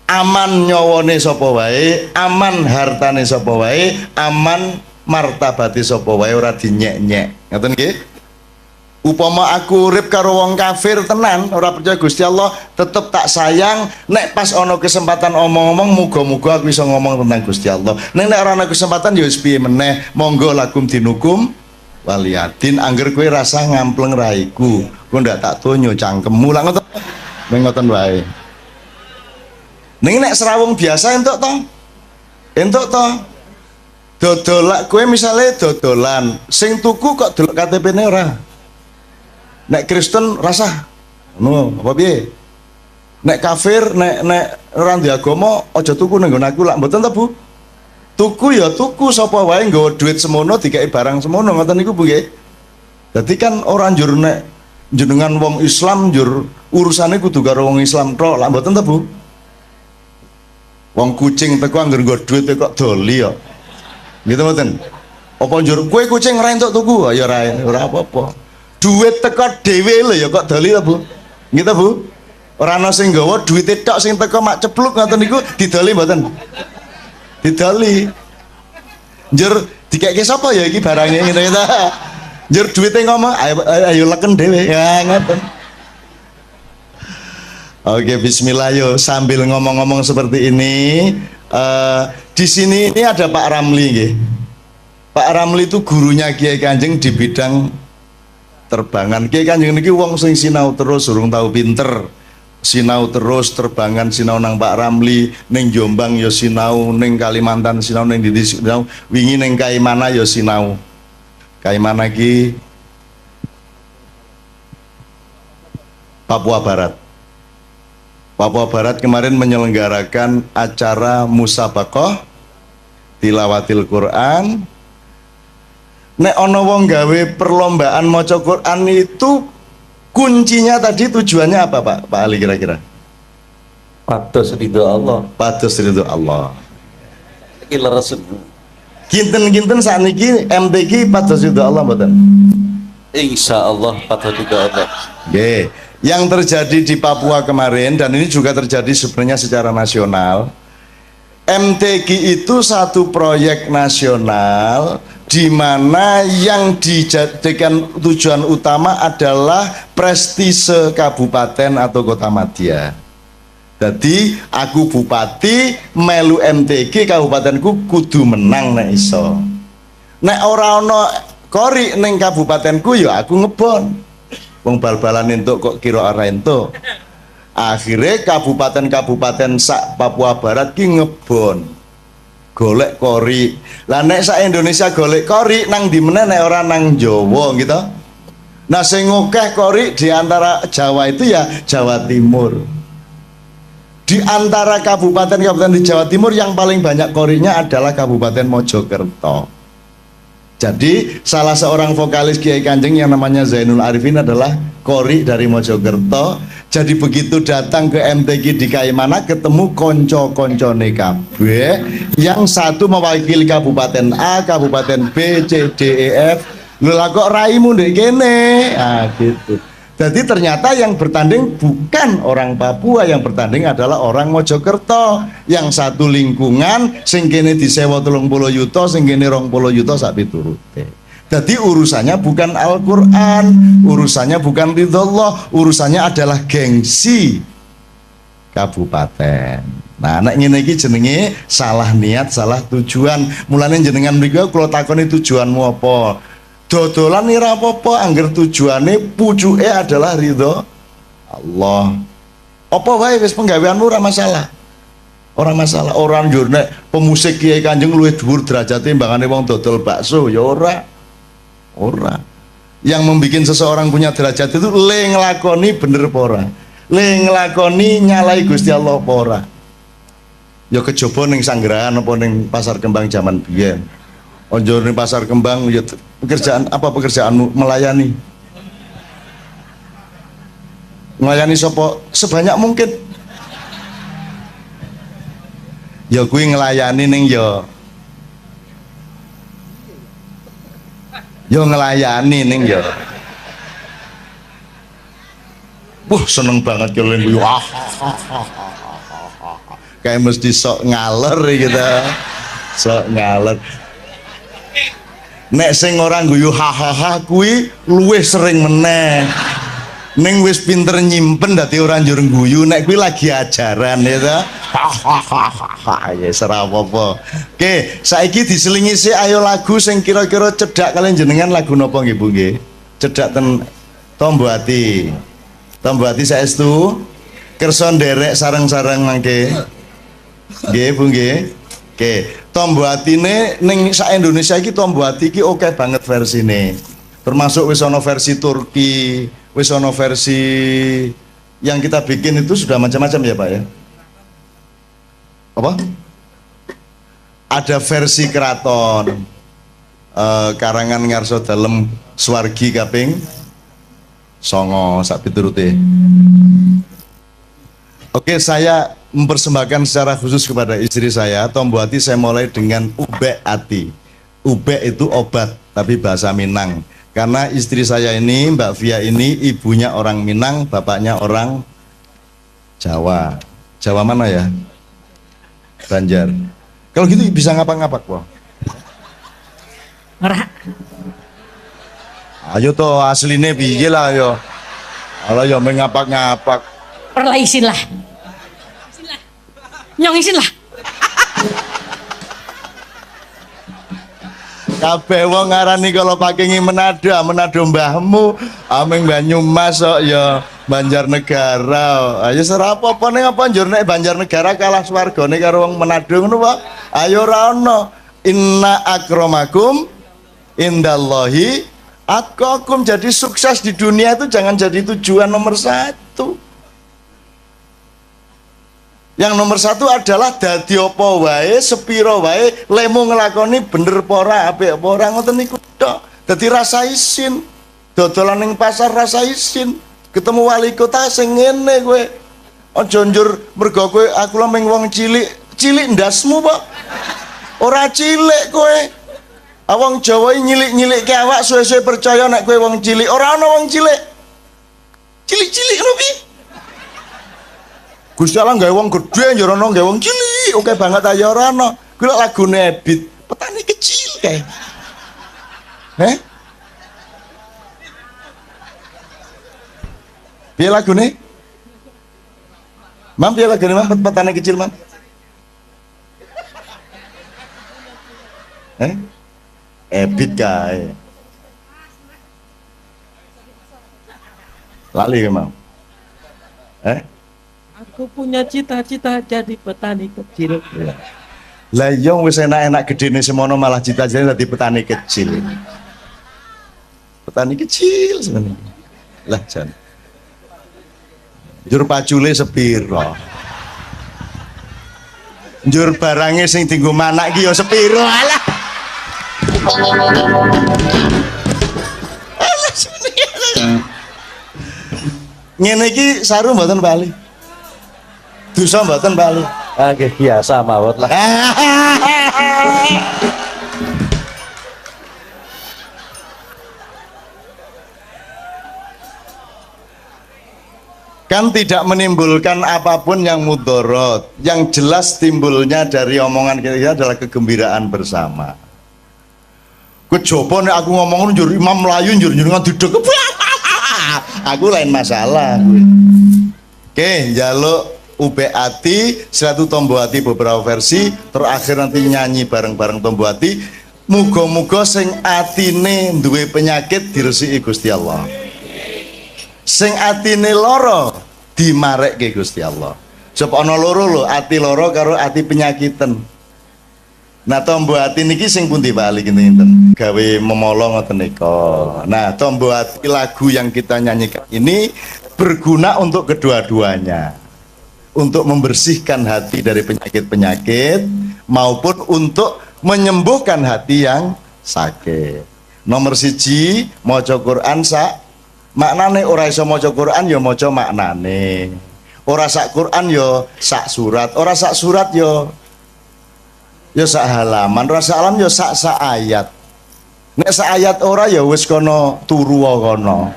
aman nyawane sapa wae, aman hartane sapa wae, aman martabate sapa wae, ora dinyek-nyek. Ngoten nggih? Upama aku urip karo wong kafir tenan, ora percaya Gusti Allah, tetep tak sayang. Nek pas ana kesempatan omong-omong, muga-muga aku bisa ngomong tentang Gusti Allah. Nek ora ana kesempatan ya wis piye meneh, monggo lakum dinukum waliyadin. Angger kowe rasa ngampleng raiku, kowe ndak tak tonyo cangkemmu lah ngoten. Ngoten wae. Ning nek serawung biasa entuk to? Entuk to? Dodolak kowe misale dodolan, sing tuku kok delok KTP-ne ora. Nek Kristen rasa ngono, apa piye? Nek kafir, nek ora ndek agama aja tuku nang nggon aku lak mboten ta, Bu? Tuku ya tuku sapa wae nggawa duit semono dikai barang semono ngoten niku Bu nggih. Dadi kan ora njur nek jenengan wong Islam njur urusane kudu karo wong Islam tok, lak mboten ta, Bu? Wong kucing teko angger nggo duit kok doli ya. Gitu mboten. Apa njur kowe kucing ora entuk tuku? Ya ora apa-apa. Duit teko dhewe lho ya kok doli ta, Bu? Gitu, Bu? Ora ana sing nggawa duwite tok sing teko mak cepluk ngoten niku didoli mboten? Didoli. Njur dikeke sapa ya iki barangnya ngene ta. Njur duwite ngomong ayo leken dhewe. Ya ngoten. Oke, bismillah yo sambil ngomong-ngomong seperti ini, di sini ini ada Pak Ramli nggih. Pak Ramli itu gurunya Kiai Kanjeng di bidang terbangan. Kiai Kanjeng niki wong sing sinau terus urung tahu pinter. Sinau terus terbangan, sinau nang Pak Ramli, ning Jombang ya sinau, ning Kalimantan sinau, ning Didi sinau, wingi ning Kaimana ya sinau. Kaimana ki Papua Barat. Papua Barat kemarin menyelenggarakan acara musabaqah tilawatil Quran. Nek ono wong gawe perlombaan maca Quran itu kuncinya tadi tujuannya apa Pak Ali kira-kira? Pados ridho Allah. Pados ridho Allah. Iki leres. Kinten-kinten sakniki MTQ pados ridho Allah mboten? Insya Allah pados ridho Allah. Nggih. Yang terjadi di Papua kemarin dan ini juga terjadi sebenarnya secara nasional. MTQ itu satu proyek nasional di mana yang dijadikan tujuan utama adalah prestise kabupaten atau kota madya. Jadi aku bupati melu MTQ kabupatenku kudu menang nek iso. Nek ora ono kori ning kabupatenku ya aku ngebon. Wong bal-balan entuk kok kira ora entuk. Akhirnya kabupaten-kabupaten sak Papua Barat ki ngebon golek kori. Lah nek sak Indonesia golek kori nang di meneh nek ora nang Jawa gitu. Nah sing akeh kori di antara Jawa itu ya Jawa Timur. Di antara kabupaten-kabupaten di Jawa Timur yang paling banyak korinya adalah Kabupaten Mojokerto. Jadi salah seorang vokalis Kiai Kanjeng yang namanya Zainul Arifin adalah kori dari Mojokerto. Jadi begitu datang ke MTQ di Kaimana ketemu konco-koncone kabeh, yang satu mewakili Kabupaten A, Kabupaten B, C, D, E, F. Lha kok raimu ndek kene? Ah gitu. Jadi ternyata yang bertanding bukan orang Papua, yang bertanding adalah orang Mojokerto. Yang satu lingkungan, sing kene disewa 30 yuta, sing kene 20 yuta sak piturute. Jadi urusannya bukan Al-Quran, urusannya bukan ridhollah, urusannya adalah gengsi kabupaten. Nah, nek ngene iki jenenge salah niat, salah tujuan. Mulane jenengan mriki kula takoni tujuanmu apa? Dodolan ora apa-apa angger tujuane pucuke adalah ridho Allah. Apa wae wis penggaweanmu ora masalah. Ora masalah. Orang yo nek pemusik Kiai Kanjeng luwih dhuwur derajate timbangane wong dodol bakso ya ora. Ora. Yang membuat seseorang punya derajat itu le nglakoni bener apa ora. Le nglakoni nyalai Gusti Allah apa ora. Ya kejaba ning Sanggerahan apa ning Pasar Kembang zaman biyen. Onjor ning Pasar Kembang ya pekerjaan apa pekerjaanmu? Melayani. Melayani sapa? Sebanyak mungkin. Ya kuwi nglayani ning ya ngelayani ning ya. Wah seneng banget kalau gue kayak mesti sok ngaler gitu, sok ngaler. Nek sing orang guyu hahaha kuwi luwih sering meneh. Ning wis pinter nyimpen dadi ora njur guyu, nek kuwi lagi ajaran ya ta. Hahaha ya ora apa-apa. Oke, saiki diselingi sih ayo lagu sing kira-kira cedhak kalian jenengan lagu napa nggih Bu nggih? Cedhak ten Tombo Ati. Tombo Ati saestu kersa nderek sareng-sareng mangke. Nggih Bu nggih. Oke, Tombo Atine ning sak Indonesia iki Tombo Ati iki oke banget versine. Termasuk wis ana versi Turki, wis ana versi yang kita bikin itu sudah macam-macam ya Pak ya. Apa? Ada versi keraton karangan Ngarso Dalem Swargi kaping 9 sak piturute. Oke, saya mempersembahkan secara khusus kepada istri saya Tombo Ati. Saya mulai dengan Ubek Ati. Ubek itu obat tapi bahasa Minang. Karena istri saya ini Mbak Via ini ibunya orang Minang, bapaknya orang Jawa. Jawa mana ya? Banjar. Kalau gitu bisa ngapak-ngapak kok. Ora. Ayo toh asline piye lah yo. Ala yo mengapak-ngapak. Ora isin lah. Nyong isin lah. Kabeh wong ngarani kalau pakengi Manado mbahmu, ameng Banyumas kok ya Banjarnegara. Ayo ora apa-apa ning apa njur nek Banjarnegara kalah swargane karo wong Manado ngono Pak. Ayo ora ono. Inna akramakum indallahi Atqakum, jadi sukses di dunia itu jangan jadi tujuan nomor satu. Yang nomor satu adalah dadi apa wae, sepiro wae, lemu ngelakoni bener pora, apik pora, ngoten niku tok. Dadi rasa isin, dodolan ning pasar rasa isin, ketemu wali kota sing ngene kowe. Aja njur mergo kowe aku lho ming wong cilik, cilik ndasmu kok. Ora cilik kowe. Awang Jawa nyilik-nyilikke awak suwe-suwe percaya nek kowe wong cilik, ora ana wong cilik. Cilik-cilik lho piye? Gusti Allah gawe wong gedhe njur ana gawe wong cilik, oke banget aja ora ana. Kuwi lagune Ebit, petani kecil kae. Piye lagune? Mam piye lagune Mam petani kecil Mam? Ebit kae. Lali ke Mam? Aku punya cita-cita jadi petani kecil. Lah iya wis enak-enak gedene semono malah cita-citane dadi petani kecil. Petani kecil sebenarnya. Lah jan. Njur pacule sepiro? Njur barange sing dienggo manak ki ya sepiro? Alah. Ngene iki saru mboten bali. Dosa mboten bali. Nggih biasa mawon lah. Kan tidak menimbulkan apapun yang mudorot. Yang jelas timbulnya dari omongan kita adalah kegembiraan bersama. Kejopo nek aku ngomong njur imam melayu njur ngaduduk. Aku lain masalah. Oke, njaluk UB Ati, Silatu Tombo Ati beberapa versi, terakhir nanti nyanyi bareng-bareng Tombo Ati. Muga-muga sing atine duwe penyakit diresiki Gusti Allah. Sing atine loro dimarekke Gusti Allah. Sebab ana loro lho, ati loro karo ati penyakitan. Nah, Tombo Ati niki sing pundi bali kinten gawe memolo ngoten nika. Nah, Tombo Ati lagu yang kita nyanyikan ini berguna untuk kedua-duanya. Untuk membersihkan hati dari penyakit-penyakit maupun untuk menyembuhkan hati yang sakit. Nomor siji, maca Quran sak maknane, ora iso maca Quran ya maca maknane. Ora sak Quran ya sak surat, ora sak surat ya sak halaman, ora sak halaman ya sak ayat. Nek sak ayat ora ya wis kono turu kono.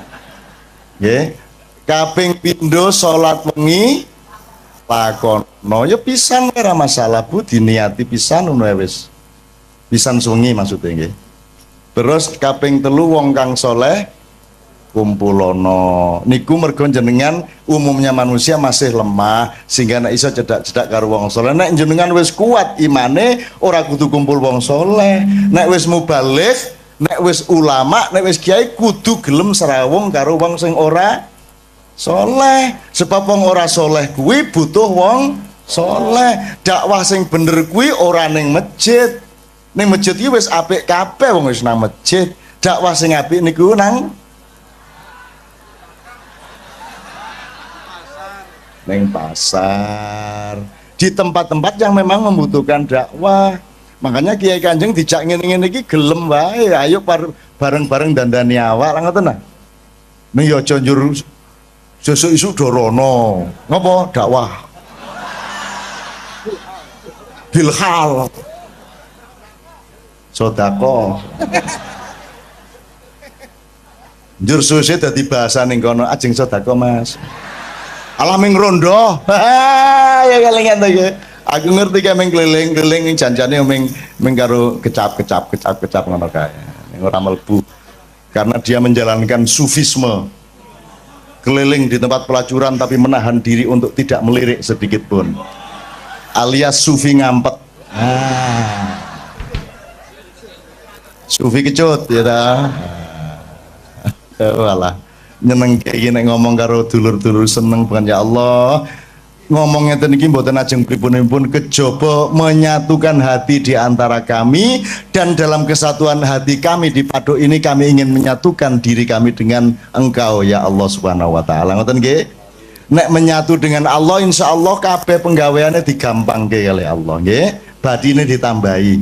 Nggih. Kaping pindho salat wengi lakono ya pisan ora masalah Bu, diniati pisan ngono wis. Pisan sungi maksudnya nggih. Terus kaping telu wong kang soleh kumpulono. Niku mergo jenengan umumnya manusia masih lemah sehingga nek iso cedak-cedak karo wong soleh. Nek jenengan wis kuat imane ora kudu kumpul wong soleh. Nek wis mubaligh, nek wis ulama, nek wis kiai kudu gelem serawung karo wong sing ora soleh. Sebab wong ora soleh kuwi butuh wong soleh. Dakwah sing bener kuwi ora ning masjid. Ning masjid iki wis apik kabeh wong wis nang masjid. Dakwah sing apik niku nang pasar, di tempat-tempat yang memang membutuhkan dakwah. Makanya Kiai Kanjeng dijak ngene-ngene iki gelem wae. Ayo bareng-bareng dandani awak lah ngoten nah. Ning ya aja njur sesuk isu dorono. Ngopo? Dakwah. Bilhal. Sedekah. Njur suwe dadi bahasa ning kono ajeng sedekah Mas. Alaming rondo. Ya kelingan to ya. Aku ngerti kae meng keliling-keliling janjane meng karo kecap ngono kae. Ning ora mlebu. Karena dia menjalankan sufisme. Keliling di tempat pelacuran tapi menahan diri untuk tidak melirik sedikit pun. Alias sufi ngampet. Sufi kecut ya ta. Walah. Nyeneng kayak gini ngomong karo dulur-dulur seneng bukan ya Allah. ngomong ngeten iki mboten ajeng pripun-pripun, kejaba menyatukan hati di antara kami, dan dalam kesatuan hati kami di Paduk ini kami ingin menyatukan diri kami dengan Engkau ya Allah Subhanahu wa taala. Ngoten nggih. Nek menyatu dengan Allah insya Allah kabeh penggaweane digampangke kali Allah nggih. Badine ditambahi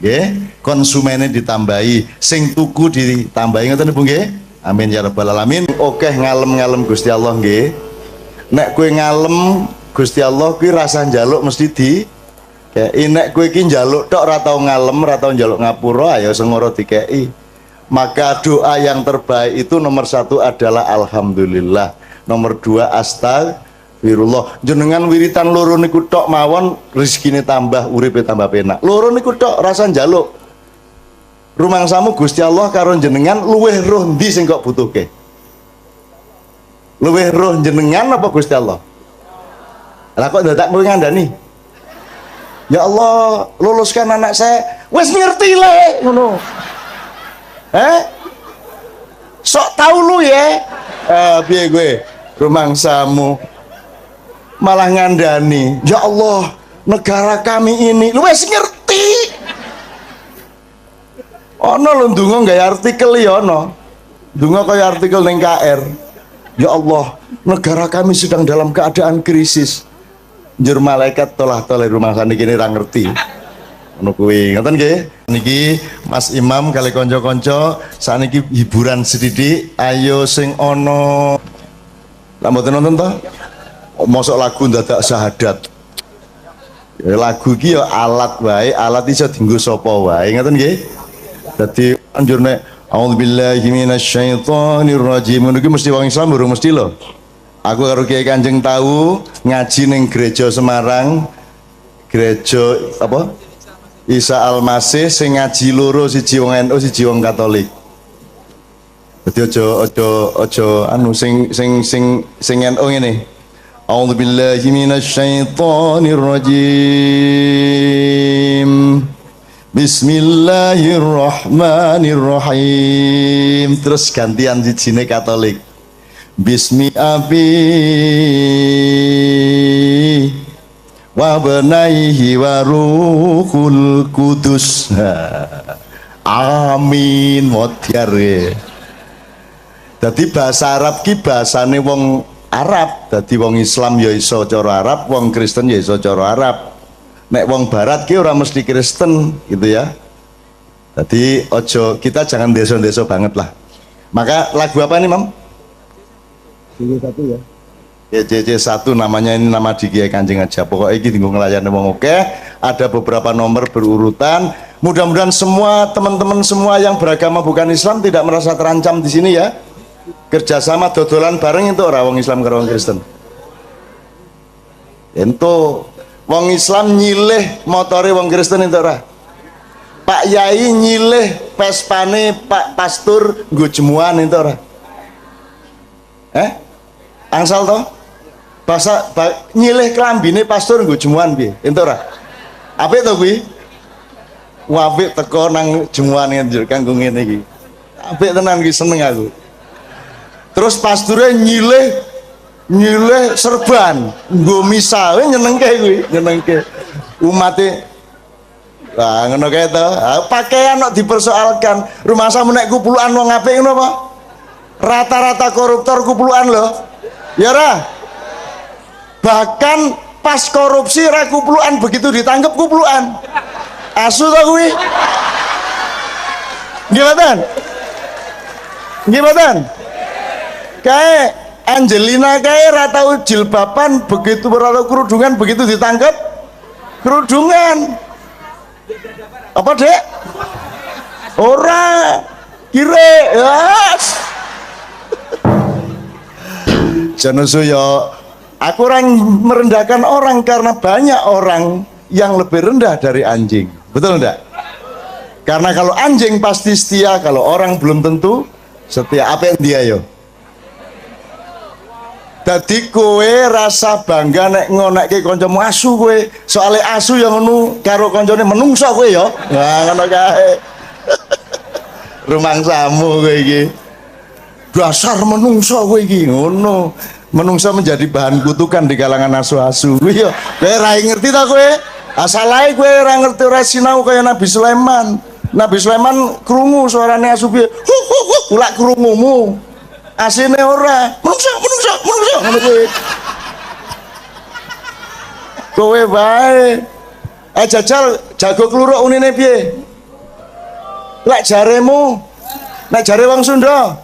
nggih, konsumennya ditambahi, sing tuku ditambahi, ngoten Bu nggih. Amin ya rabbal alamin. Oke ngalem-ngalem Gusti Allah nggih. Nek kowe ngalem Gusti Allah kuwi rasa njaluk mesti di kei. Nek kowe iki njaluk tok ora tau ngalem, ora tau njaluk ngapura, ayo sengoro dikei. Maka doa yang terbaik itu nomor 1 adalah alhamdulillah, nomor 2 astagfirullah. Jenengan wiritan loro niku tok mawon rezekine tambah, uripe tambah penak. Loro niku tok rasa njaluk. Rumangsamu Gusti Allah karo jenengan luweh roh ndi sing kok butuhke? Luweh roh jenengan apa Gusti Allah? Lah kok dadak kowe ngandani? Ya Allah, luluskan anak saya. Wis ngerti le ngono. Sok tahu lu ya. Piye gue? Rumangsamu malah ngandani. Ya Allah, negara kami ini lu wis ngerti. Ono lho ndonga gawe artikel ya ono. Ndonga kaya artikel ning KR. Ya Allah, negara kami sedang dalam keadaan krisis. Njur malaikat tolah-toleh rumah saniki ra ngerti. Ngono kuwi. Ngoten nggih. Niki Mas Imam kali kanca-kanca sakniki hiburan sedidik. Ayo sing ana. Lah mboten nonton to? Mosok lagu ndadak syahadat. Ya lagu iki ya alat wae, alat iso dienggo sapa wae. Ngoten nggih. Dadi anjur nek a'udzubillahi minasyaitonir rajim niku mesti wong Islam urung mesti lho. Aku karo Kiai Kanjeng tahu ngaji ning gereja Semarang, gereja apa? Isa Al-Masih sing ngaji loro, siji wong NU, siji wong Katolik. Dadi aja anu sing NU ngene. A'udzubillahi minasyaitonir rajim. Bismillahirrahmanirrahim. Terus gantian sijine Katolik. Bismi abi wa benaihi wa ruhul kudus. Amin modyar. Dadi bahasa Arab ki bahasane wong Arab. Dadi wong Islam ya iso cara Arab, wong Kristen ya iso cara Arab. Nek wong Barat ki ora mesti Kristen gitu ya. Jadi ojo, kita jangan deso-deso banget lah. Maka lagu apa ini Mam? JJ1 ya. Ya JJ1 namanya, ini nama di Kiai Kanjeng aja. Pokoknya ini tinggal ngelayani wong oke. Ada beberapa nomor berurutan. Mudah-mudahan semua teman-teman semua yang beragama bukan Islam tidak merasa terancam di sini ya. Kerjasama dodolan bareng itu orang wong Islam karo wong Kristen. Ento wong Islam nyilih motore wong Kristen itu ora. Pak Yai nyilih Vespane Pak Pastur nggo jemuan itu ora. Angsal toh? Nyilih klambine pastur nggo jemuan piye? Ento ora. Apik to kuwi? Apik teko nang jemuan kanggo ngene iki. Apik tenan iki, seneng aku. Terus pasture nyilih serban nggo misa, nyenengke kuwi, nyenengke. Umate lah ngono kae to. Pakaian kok dipersoalkan. Rumah samu nek kupulukan wong apik ngono apa? Rata-rata koruptor kupulukan lho. Ya ora? Bahkan pas korupsi ra kupulukan, begitu ditangkap kupulukan. Asu to kuwi. Nggih mboten? Nggih mboten? Kae Angelina kae ra tau jilbaban, begitu ora tau kerudungan, begitu ditangkap kerudungan. Apa dek? Ora kire yes. Jangan suyo. Aku orang merendahkan orang karena banyak orang yang lebih rendah dari anjing. Betul enggak? Karena kalau anjing pasti setia, kalau orang belum tentu setia. Apa yang dia yo? Dadi kowe rasa bangga nek ngonekke kancamu asu kowe. Soale asu yang ngono karo kancane menungso kowe ya. Nah ngono kae. Rumangsamu kowe iki. Dasar menungso kowe iki ngono. menungso menjadi bahan kutukan di kalangan asu-asu. Iya, kowe ra ngerti ta kowe? Asal ae kowe ora ngerti ora sinau kaya Nabi Sulaiman. Nabi Sulaiman krungu suarane asu piye? Ulak krungumu. Asine ora. Menungso ngono kowe. Kowe bae. Jajal jago kluruk unine piye? Lek jaremu, nek jare wong Sunda,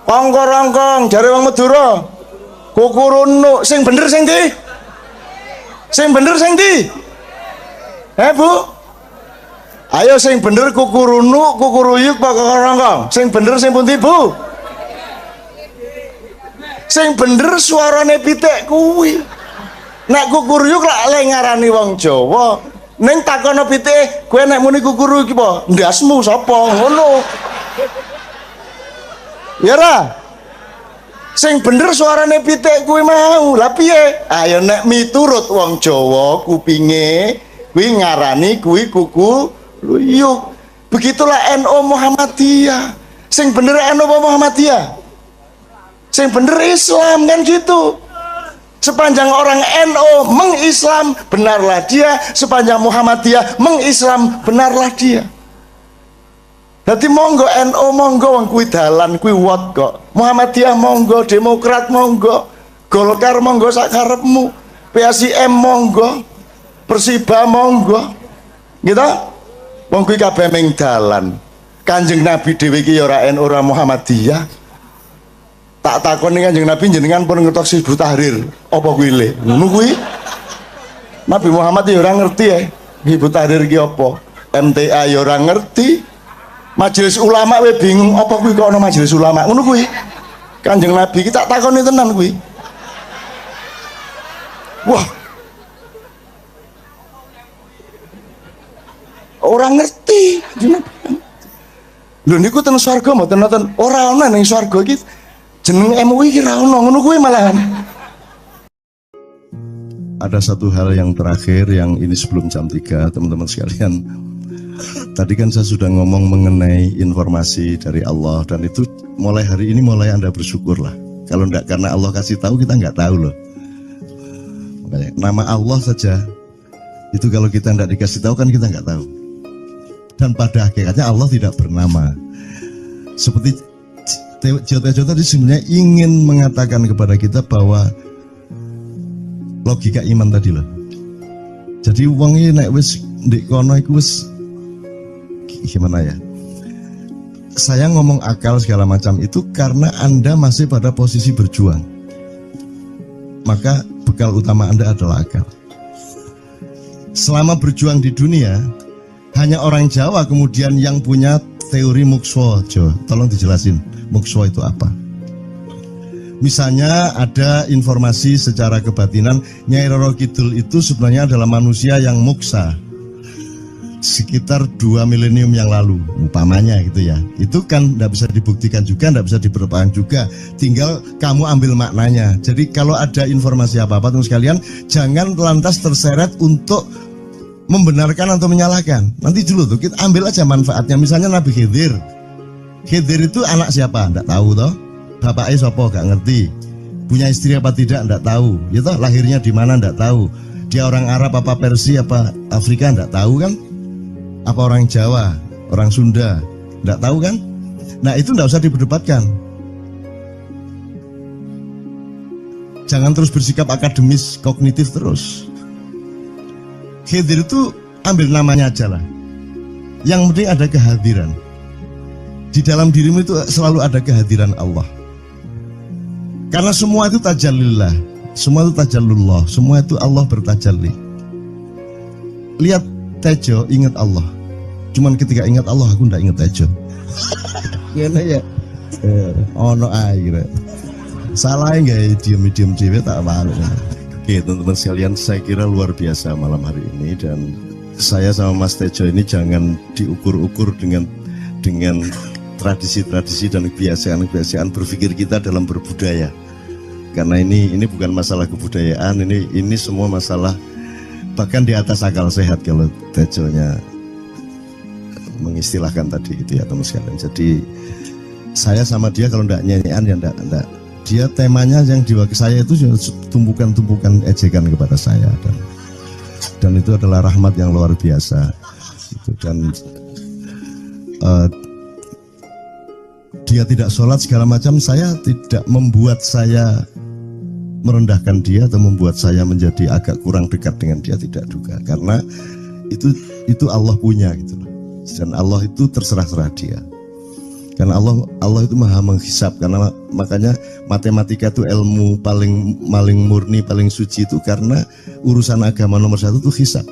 kongko-rongkong, jare wong Madura, kukurunuk, sing bener sing ndi? Sing bener sing ndi? Bu? Ayo sing bener kukurunuk, kukuruyuk, kongko-rongkong. Sing bener sing pundi, Bu? Sing bener suarane pitik kuwi. Nek kukuruyuk lek ngarani wong Jawa, ning takono pitik, kowe nek muni kukuru iki apa? Ndasmu sapa? Ngono. Ya ra? Sing bener suarane pitik kuwi mau. Lah piye? Ayo nek miturut wong Jawa kupinge kuwi ngarani kuwi kuku luyuk. Begitulah NU Muhammadiyah. Sing bener NU Muhammadiyah. Sing bener Islam kan gitu. Sepanjang orang NU mengislam, benarlah dia. Sepanjang Muhammadiyah mengislam, benarlah dia. Jadi monggo NU monggo wong kuwi dalan kuwi wot kok. Muhammadiyah monggo, Demokrat monggo, Golkar monggo sak karepmu, PSIM monggo, Persiba monggo. Gitu? Wong kuwi kabeh ming dalan. Kanjeng Nabi dhewe iki ya ora NU ora Muhammadiyah. Tak takoni Kanjeng Nabi jenengan pun ngetok Hizbut Tahrir apa kuwi le ngono kuwi Nabi Muhammad ya ora ngerti ya Hizbut Tahrir ki apa MTA ya ora ngerti Majelis Ulama we bingung apa kuwi kok ana Majelis Ulama ngono kuwi Kanjeng Nabi ki tak takoni tenan kuwi wah orang ngerti lho niku ten swarga mboten nonton ora ana ning swarga iki jeneng MUI kira ono ngono kuwi malahan. Ada satu hal yang terakhir yang ini sebelum jam 3 teman-teman sekalian. Tadi kan saya sudah ngomong mengenai informasi dari Allah dan itu mulai hari ini mulai Anda bersyukurlah. Kalau enggak karena Allah kasih tahu kita enggak tahu loh. Makanya nama Allah saja itu kalau kita enggak dikasih tahu kan kita enggak tahu. Dan pada hakikatnya Allah tidak bernama. Seperti Tejo tadi sebenarnya ingin mengatakan kepada kita bahwa logika iman tadi loh. Jadi wong iki nek wis ndek kono iku wis gimana ya? Saya ngomong akal segala macam itu karena Anda masih pada posisi berjuang. Maka bekal utama Anda adalah akal. Selama berjuang di dunia, hanya orang Jawa kemudian yang punya teori mukswa. Tolong dijelasin. Mukswa itu apa? Misalnya ada informasi secara kebatinan Nyai Roro Kidul itu sebenarnya adalah manusia yang muksa sekitar 2 milenium yang lalu umpamanya gitu ya. Itu kan tidak bisa dibuktikan juga, tidak bisa diperpanjang juga, tinggal kamu ambil maknanya. Jadi kalau ada informasi apa-apa teman sekalian jangan lantas terseret untuk membenarkan atau menyalahkan. Nanti dulu tuh kita ambil aja manfaatnya. Misalnya Nabi Khidir itu anak siapa? Enggak tahu toh. Bapaknya siapa? Enggak ngerti. Punya istri apa tidak? Enggak tahu. Ya toh, lahirnya di mana? Enggak tahu. Dia orang Arab apa Persia apa Afrika? Enggak tahu kan? Apa orang Jawa, orang Sunda? Enggak tahu kan? Nah, itu enggak usah diperdebatkan. Jangan terus bersikap akademis, kognitif terus. Khidir itu ambil namanya aja lah. Yang penting ada kehadiran. Di dalam dirimu itu selalu ada kehadiran Allah. Karena semua itu tajallillah, semua itu tajallullah, semua itu Allah bertajalli. Lihat Tejo, ingat Allah. Cuman ketika ingat Allah, aku ndak ingat Tejo. Gimana ya? Ono air. Salah nggak diem cewek tak malu. Oke teman-teman sekalian, saya kira luar biasa malam hari ini dan saya sama Mas Tejo ini jangan diukur-ukur dengan tradisi-tradisi dan kebiasaan-kebiasaan berpikir kita dalam berbudaya. Karena ini bukan masalah kebudayaan, ini semua masalah bahkan di atas akal sehat kalau Tejonya mengistilahkan tadi gitu ya teman sekalian. Jadi saya sama dia kalau ndak nyanyian ya ndak dia temanya yang diwakili saya itu tumpukan-tumpukan ejekan kepada saya, dan itu adalah rahmat yang luar biasa. Dan dia tidak sholat segala macam, saya tidak membuat saya merendahkan dia atau membuat saya menjadi agak kurang dekat dengan dia, tidak juga, karena itu Allah punya gitu loh. Dan Allah itu terserah-serah dia, karena Allah itu maha menghisap. Karena makanya matematika itu ilmu paling murni, paling suci itu, karena urusan agama nomor satu itu hisap,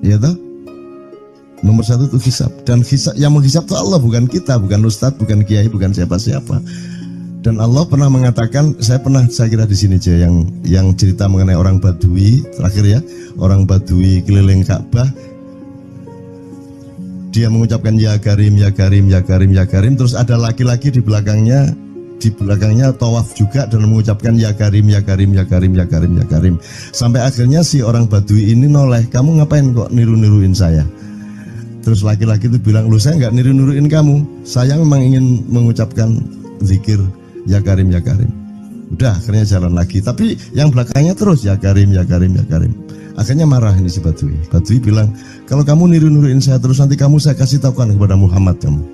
ya toh? Nomor satu itu hisap, dan yang menghisap itu Allah, bukan kita, bukan ustadz, bukan kiai, bukan siapa-siapa. Dan Allah pernah mengatakan, saya kira di sini aja yang cerita mengenai orang Badui terakhir ya, orang Badui keliling Ka'bah, dia mengucapkan ya Karim, ya Karim, ya Karim, ya Karim, terus ada laki-laki di belakangnya tawaf juga dan mengucapkan ya Karim, ya Karim, ya Karim, ya Karim, ya Karim, sampai akhirnya si orang Badui ini noleh, kamu ngapain kok niru-niruin saya? Terus laki-laki itu bilang, lu saya nggak niru-niruin kamu, saya memang ingin mengucapkan zikir ya Karim, ya Karim. Udah, akhirnya jalan lagi, tapi yang belakangnya terus ya Karim, ya Karim, ya Karim. Akhirnya marah ini si Badui. Badui bilang, kalau kamu niru-niruin saya terus, nanti saya kasih tahukan kepada Muhammad kamu.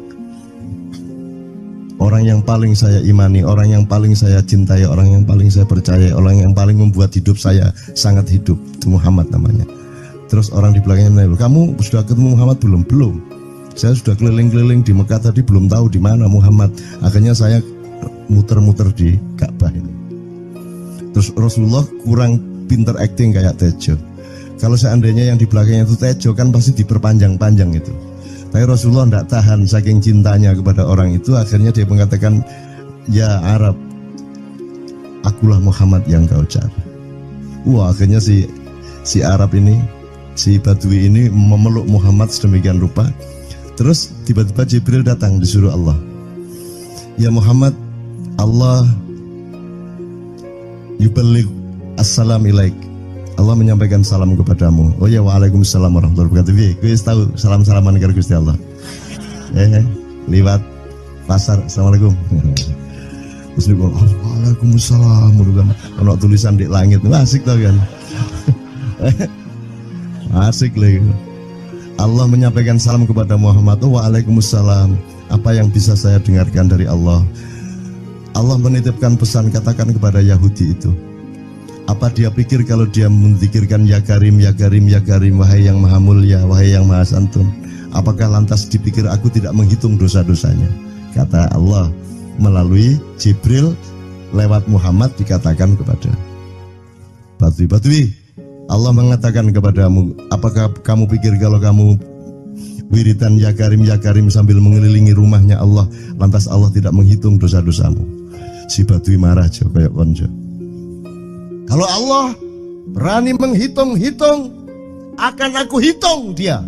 Orang yang paling saya imani, orang yang paling saya cintai, orang yang paling saya percaya, orang yang paling membuat hidup saya sangat hidup, itu Muhammad namanya. Terus orang di belakangnya menanya, kamu sudah ketemu Muhammad belum? Belum. Saya sudah keliling-keliling di Mekah tadi, belum tahu di mana Muhammad. Akhirnya saya muter-muter di Ka'bah ini. Terus Rasulullah kurang pinter acting kayak Tejo. Kalau seandainya yang di belakangnya itu Tejo, kan pasti diperpanjang-panjang itu. Tapi Rasulullah tidak tahan, saking cintanya kepada orang itu, akhirnya dia mengatakan, ya Arab, akulah Muhammad yang kau cari. Wah, akhirnya si Arab ini, si Badui ini memeluk Muhammad sedemikian rupa. Terus tiba-tiba Jibril datang, disuruh Allah, ya Muhammad, Allah yuballigh assalam ilaik, Allah menyampaikan salam kepadamu. Oh ya, waalaikumsalam warahmatullahi wabarakatuh. Gue tahu salam-salaman karo Gusti Allah. Liwat pasar, assalamualaikum. Terus dia bilang, waalaikumsalam, ono tulisan di langit, asik tau kan? Asik lagi. Allah menyampaikan salam kepada Muhammad. Oh, waalaikumsalam. Apa yang bisa saya dengarkan dari Allah? Allah menitipkan pesan, katakan kepada Yahudi itu, apa dia pikir kalau dia menzikirkan ya Karim, ya Karim, ya Karim, wahai yang maha mulia, wahai yang maha santun, apakah lantas dipikir aku tidak menghitung dosa-dosanya? Kata Allah melalui Jibril lewat Muhammad, dikatakan kepada Badui, Allah mengatakan kepadamu, apakah kamu pikir kalau kamu wiridan ya Karim sambil mengelilingi rumahnya Allah, lantas Allah tidak menghitung dosa-dosamu? Si Badui marah jo, kayak konjo. Kalau Allah berani menghitung-hitung, akan aku hitung dia.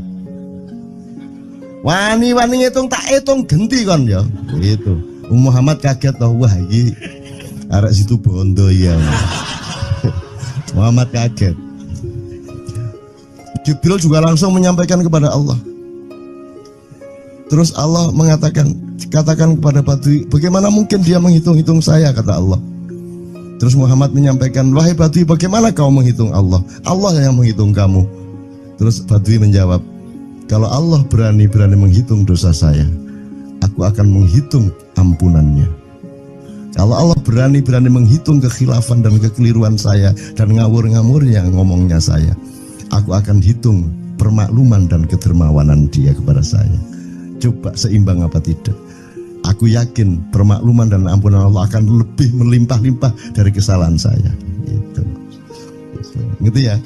Wani-wani hitung tak hitung genti kon ya. Gitu. Muhammad kaget toh, wah iki arek situ bondo ya. Muhammad kaget. Jibril juga langsung menyampaikan kepada Allah. Terus Allah mengatakan, katakan kepada Badui, bagaimana mungkin dia menghitung-hitung saya, kata Allah. Terus Muhammad menyampaikan, wahai Badui, bagaimana kau menghitung Allah? Allah yang menghitung kamu. Terus Badui menjawab, kalau Allah berani menghitung dosa saya, aku akan menghitung ampunannya. Kalau Allah berani menghitung kekhilafan dan kekeliruan saya dan ngawur-ngawurnya ngomongnya saya, aku akan hitung permakluman dan kedermawanan dia kepada saya. Coba seimbang apa tidak? Aku yakin permakluman dan ampunan Allah akan lebih melimpah-limpah dari kesalahan saya. Gitu ya.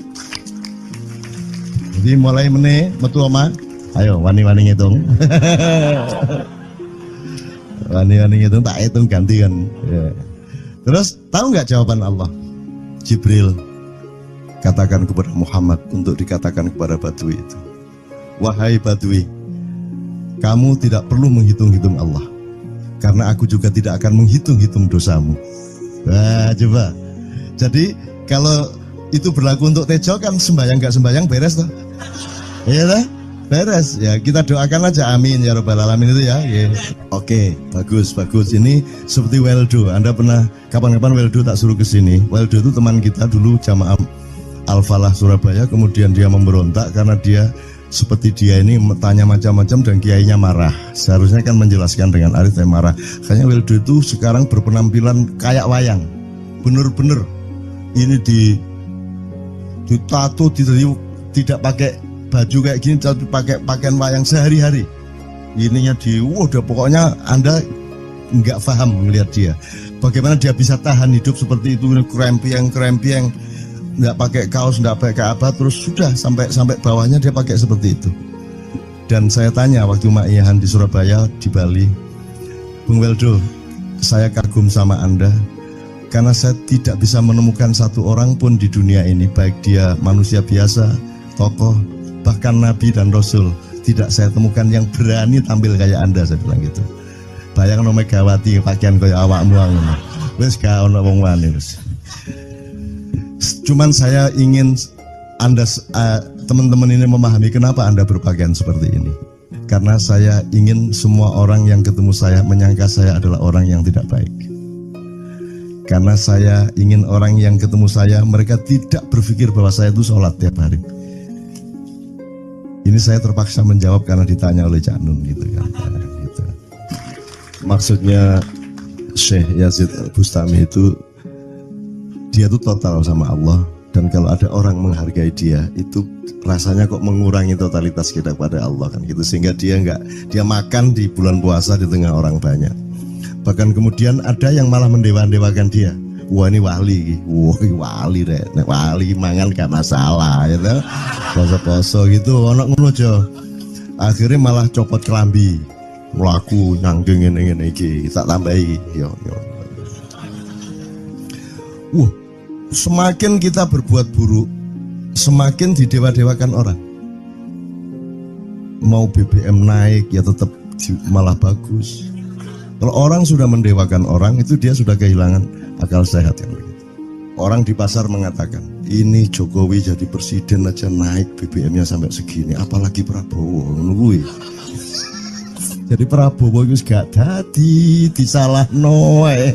Jadi mulai metu oma, ayo wani-wani ngitung. Wani-wani ngitung, tak hitung ganti kan. Ya. Terus tahu nggak jawaban Allah? Jibril katakan kepada Muhammad untuk dikatakan kepada Badui itu, wahai Badui, kamu tidak perlu menghitung-hitung Allah, karena aku juga tidak akan menghitung-hitung dosamu. Wah, coba. Jadi kalau itu berlaku untuk Tejo, kan sembahyang gak sembahyang beres toh? Iya toh? Beres ya, kita doakan aja amin ya robbal alamin itu ya. Oke, bagus. Ini seperti Weldo. Anda pernah kapan-kapan Weldo tak suruh ke sini. Weldo itu teman kita dulu jamaah Al-Falah Surabaya, kemudian dia memberontak karena dia seperti dia ini tanya macam-macam dan kiainya marah. Seharusnya kan menjelaskan dengan arif yang marah. Kayaknya Weldo itu sekarang berpenampilan kayak wayang. Bener-bener ini ditato, tidak pakai baju kayak gini, tapi pakai pakaian wayang sehari-hari. Ininya udah pokoknya Anda nggak paham ngelihat dia. Bagaimana dia bisa tahan hidup seperti itu, krempieng, nggak pakai kaos, nggak pakai apa, terus sudah sampai bawahnya dia pakai seperti itu. Dan saya tanya waktu Ma'iyahan di Surabaya, di Bali, Bung Weldo, saya kagum sama Anda karena saya tidak bisa menemukan satu orang pun di dunia ini, baik dia manusia biasa, tokoh, bahkan Nabi dan Rasul, tidak saya temukan yang berani tampil kayak Anda. Saya bilang gitu. Bayang no Megawati pakaian kayak awakmu ngono. Wis gak ono wong wani wis. Cuman saya ingin Anda teman-teman ini memahami kenapa Anda berpakaian seperti ini. Karena saya ingin semua orang yang ketemu saya menyangka saya adalah orang yang tidak baik. Karena saya ingin orang yang ketemu saya mereka tidak berpikir bahwa saya itu sholat tiap hari. Ini saya terpaksa menjawab karena ditanya oleh Cak Nun gitu kan. Gitu. Maksudnya Syekh Yazid Bustami itu dia tuh total sama Allah, dan kalau ada orang menghargai dia itu rasanya kok mengurangi totalitas kita kepada Allah kan gitu, sehingga dia makan di bulan puasa di tengah orang banyak. Bahkan kemudian ada yang malah mendewa-dewakan dia. Wah ini wali, wali deh, wali mangan gak masalah, gitu. Poso-poso gitu, ono ngono aja. Akhirnya malah copot kelambi, melaku nyanggeng ini, tak tambahi, yo. Semakin kita berbuat buruk, semakin didewa-dewakan orang. Mau BBM naik ya tetap malah bagus. Kalau orang sudah mendewakan orang, itu dia sudah kehilangan akal sehat yang begitu. Orang di pasar mengatakan, ini Jokowi jadi presiden aja naik BBM-nya sampai segini, apalagi Prabowo nungguin. Jadi Prabowo itu gak dadi disalah noe.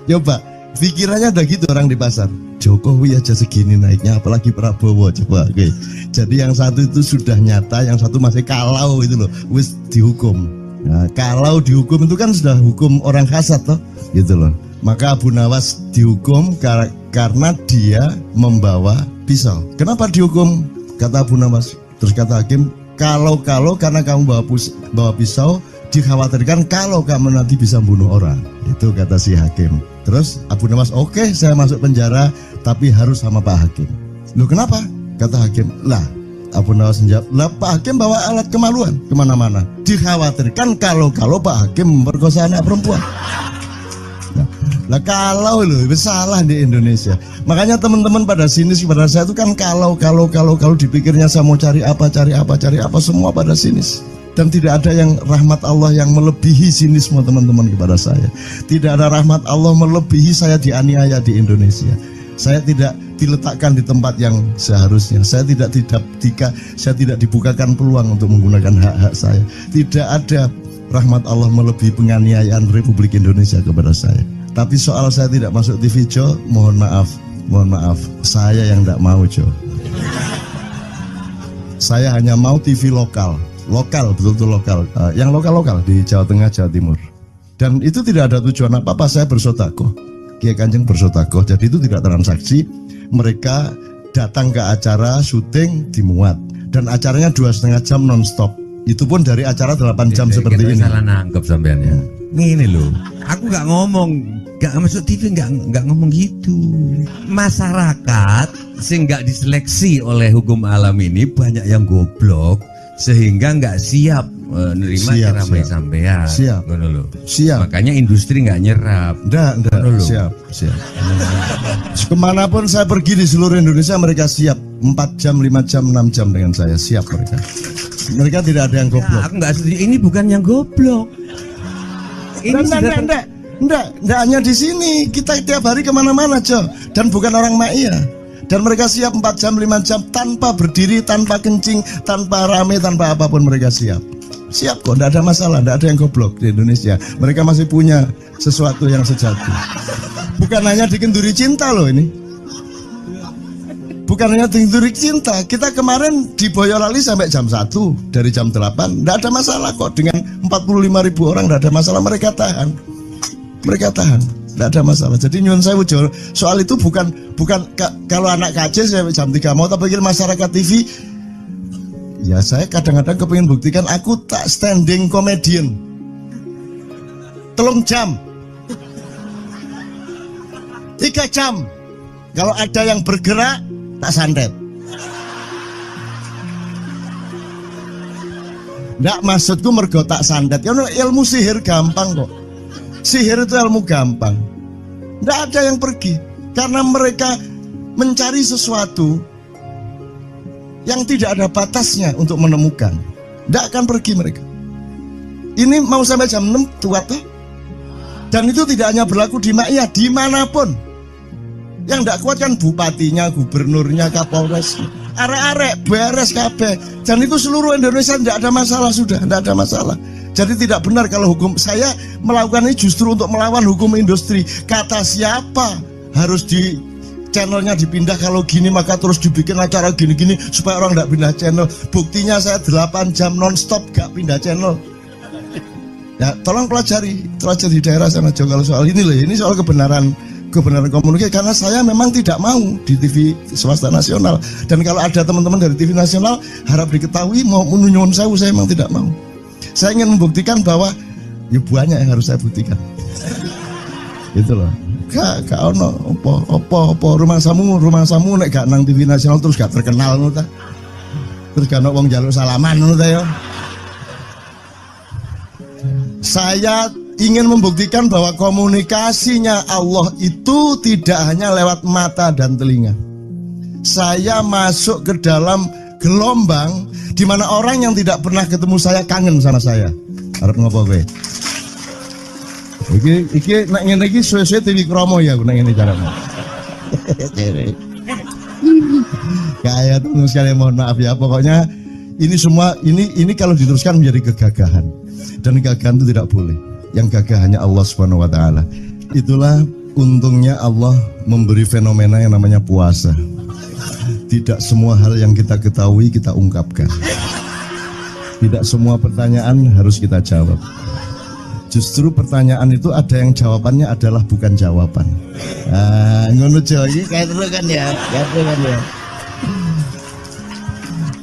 Coba pikirannya udah gitu orang di pasar. Jokowi aja segini naiknya, apalagi Prabowo. Coba, oke. Jadi yang satu itu sudah nyata, yang satu masih kalau itu loh, wis dihukum. Nah, kalau dihukum itu kan sudah hukum orang kasat toh, gitu loh. Maka Abu Nawas dihukum karena dia membawa pisau. Kenapa dihukum? Kata Abu Nawas. Terus kata hakim, kalau karena kamu bawa pisau, dikhawatirkan kalau kamu nanti bisa bunuh orang. Itu kata si hakim. Terus Abu Nawas, oke, saya masuk penjara, tapi harus sama Pak Hakim. Loh kenapa? Kata hakim, lah Abu Nawas menjawab, lah Pak Hakim bawa alat kemaluan kemana-mana. Dikhawatirkan kalau Pak Hakim memperkosa anak perempuan. Lah kalau loh, salah di Indonesia. Makanya teman-teman pada sinis pada saya itu kan kalau dipikirnya saya mau cari apa, semua pada sinis. Dan tidak ada yang rahmat Allah yang melebihi sinisme teman-teman kepada saya. Tidak ada rahmat Allah melebihi saya dianiaya di Indonesia. Saya tidak diletakkan di tempat yang seharusnya. Saya tidak dibukakan peluang untuk menggunakan hak-hak saya. Tidak ada rahmat Allah melebihi penganiayaan Republik Indonesia kepada saya. Tapi soal saya tidak masuk TV Jo, mohon maaf, saya yang tidak mau Jo. Saya hanya mau TV lokal, betul-betul lokal, yang lokal di Jawa Tengah, Jawa Timur. Dan itu tidak ada tujuan apa-apa, saya bersodakoh, Kiai Kanjeng bersodakoh, jadi itu tidak transaksi. Mereka datang ke acara syuting dimuat, dan acaranya 2,5 jam non-stop. Itu pun dari acara 8 jam seperti ini. Salah nangkep sampean ya. Ngene loh, aku nggak ngomong, nggak masuk TV, nggak ngomong gitu. Masyarakat sing nggak diseleksi oleh hukum alam ini banyak yang goblok sehingga nggak siap nerima ceramah sampean. Siap. Makanya industri nggak nyerap. Nggak. Siap. Kemanapun saya pergi di seluruh Indonesia mereka siap 4 jam, 5 jam, 6 jam dengan saya, siap mereka. Mereka tidak ada yang goblok. Aku nggak setuju. Ini bukan yang goblok. Enggak hanya di sini. Kita tiap hari kemana-mana, Jo. Dan bukan orang Ma'iyah. Dan mereka siap 4 jam, 5 jam tanpa berdiri, tanpa kencing, tanpa rame, tanpa apapun mereka siap. Siap kok, tidak ada masalah, tidak ada yang goblok di Indonesia. Mereka masih punya sesuatu yang sejati. Bukan hanya dikenduri cinta loh ini. Bukan hanya dikenduri cinta. Kita kemarin di Boyolali sampai jam 1, dari jam 8. Tidak ada masalah kok, dengan 45.000 orang tidak ada masalah. Mereka tahan. Mereka tahan. Tidak ada masalah. Jadi nyuwun sewu soal itu bukan kalau anak KJ sampai jam 3 mau tak pikir masyarakat TV. Ya saya kadang-kadang kepingin buktikan aku tak standing comedian 3 jam 3 jam. Kalau ada yang bergerak tak santet. Nggak, maksudku mergo tak santet. Ya ilmu sihir gampang kok. Sihir itu ilmu gampang. Nggak ada yang pergi karena mereka mencari sesuatu yang tidak ada batasnya untuk menemukan. Tidak akan pergi mereka. Ini mau sampai jam 6 tuat tuh. Dan itu tidak hanya berlaku di Maia, dimanapun. Yang tidak kuat kan bupatinya, gubernurnya, kapolres, arek-arek beres kabeh. Dan itu seluruh Indonesia tidak ada masalah sudah, tidak ada masalah. Jadi tidak benar kalau hukum, saya melakukan ini justru untuk melawan hukum industri. Kata siapa harus di channelnya dipindah, kalau gini maka terus dibikin acara gini-gini supaya orang tidak pindah channel. Buktinya saya 8 jam non-stop gak pindah channel. Ya tolong pelajari di daerah sana juga kalau soal ini loh. Ini soal kebenaran komunikasi, karena saya memang tidak mau di TV swasta nasional. Dan kalau ada teman-teman dari TV nasional harap diketahui mau menunyun saya memang tidak mau. Saya ingin membuktikan bahwa ya banyak yang harus saya buktikan. Itu loh. Gak ono opo rumah samu nek gak nang TV nasional terus gak terkenal ngono ta. Terus gak ono wong njaluk salaman ngono ta ya. Saya ingin membuktikan bahwa komunikasinya Allah itu tidak hanya lewat mata dan telinga. Saya masuk ke dalam gelombang di mana orang yang tidak pernah ketemu saya kangen sama saya. Arep ngopo kowe? Iki nek ngene iki suwe-suwe TV Kromo ya nek ngene carane. Kayak terus sekali mohon maaf ya, pokoknya ini semua ini kalau diteruskan menjadi kegagahan. Dan kegagahan itu tidak boleh. Yang gagah hanya Allah Subhanahu wa taala. Itulah untungnya Allah memberi fenomena yang namanya puasa. Tidak semua hal yang kita ketahui kita ungkapkan. Tidak semua pertanyaan harus kita jawab. Justru pertanyaan itu ada yang jawabannya adalah bukan jawaban. Ngono iki kayak terus kan ya,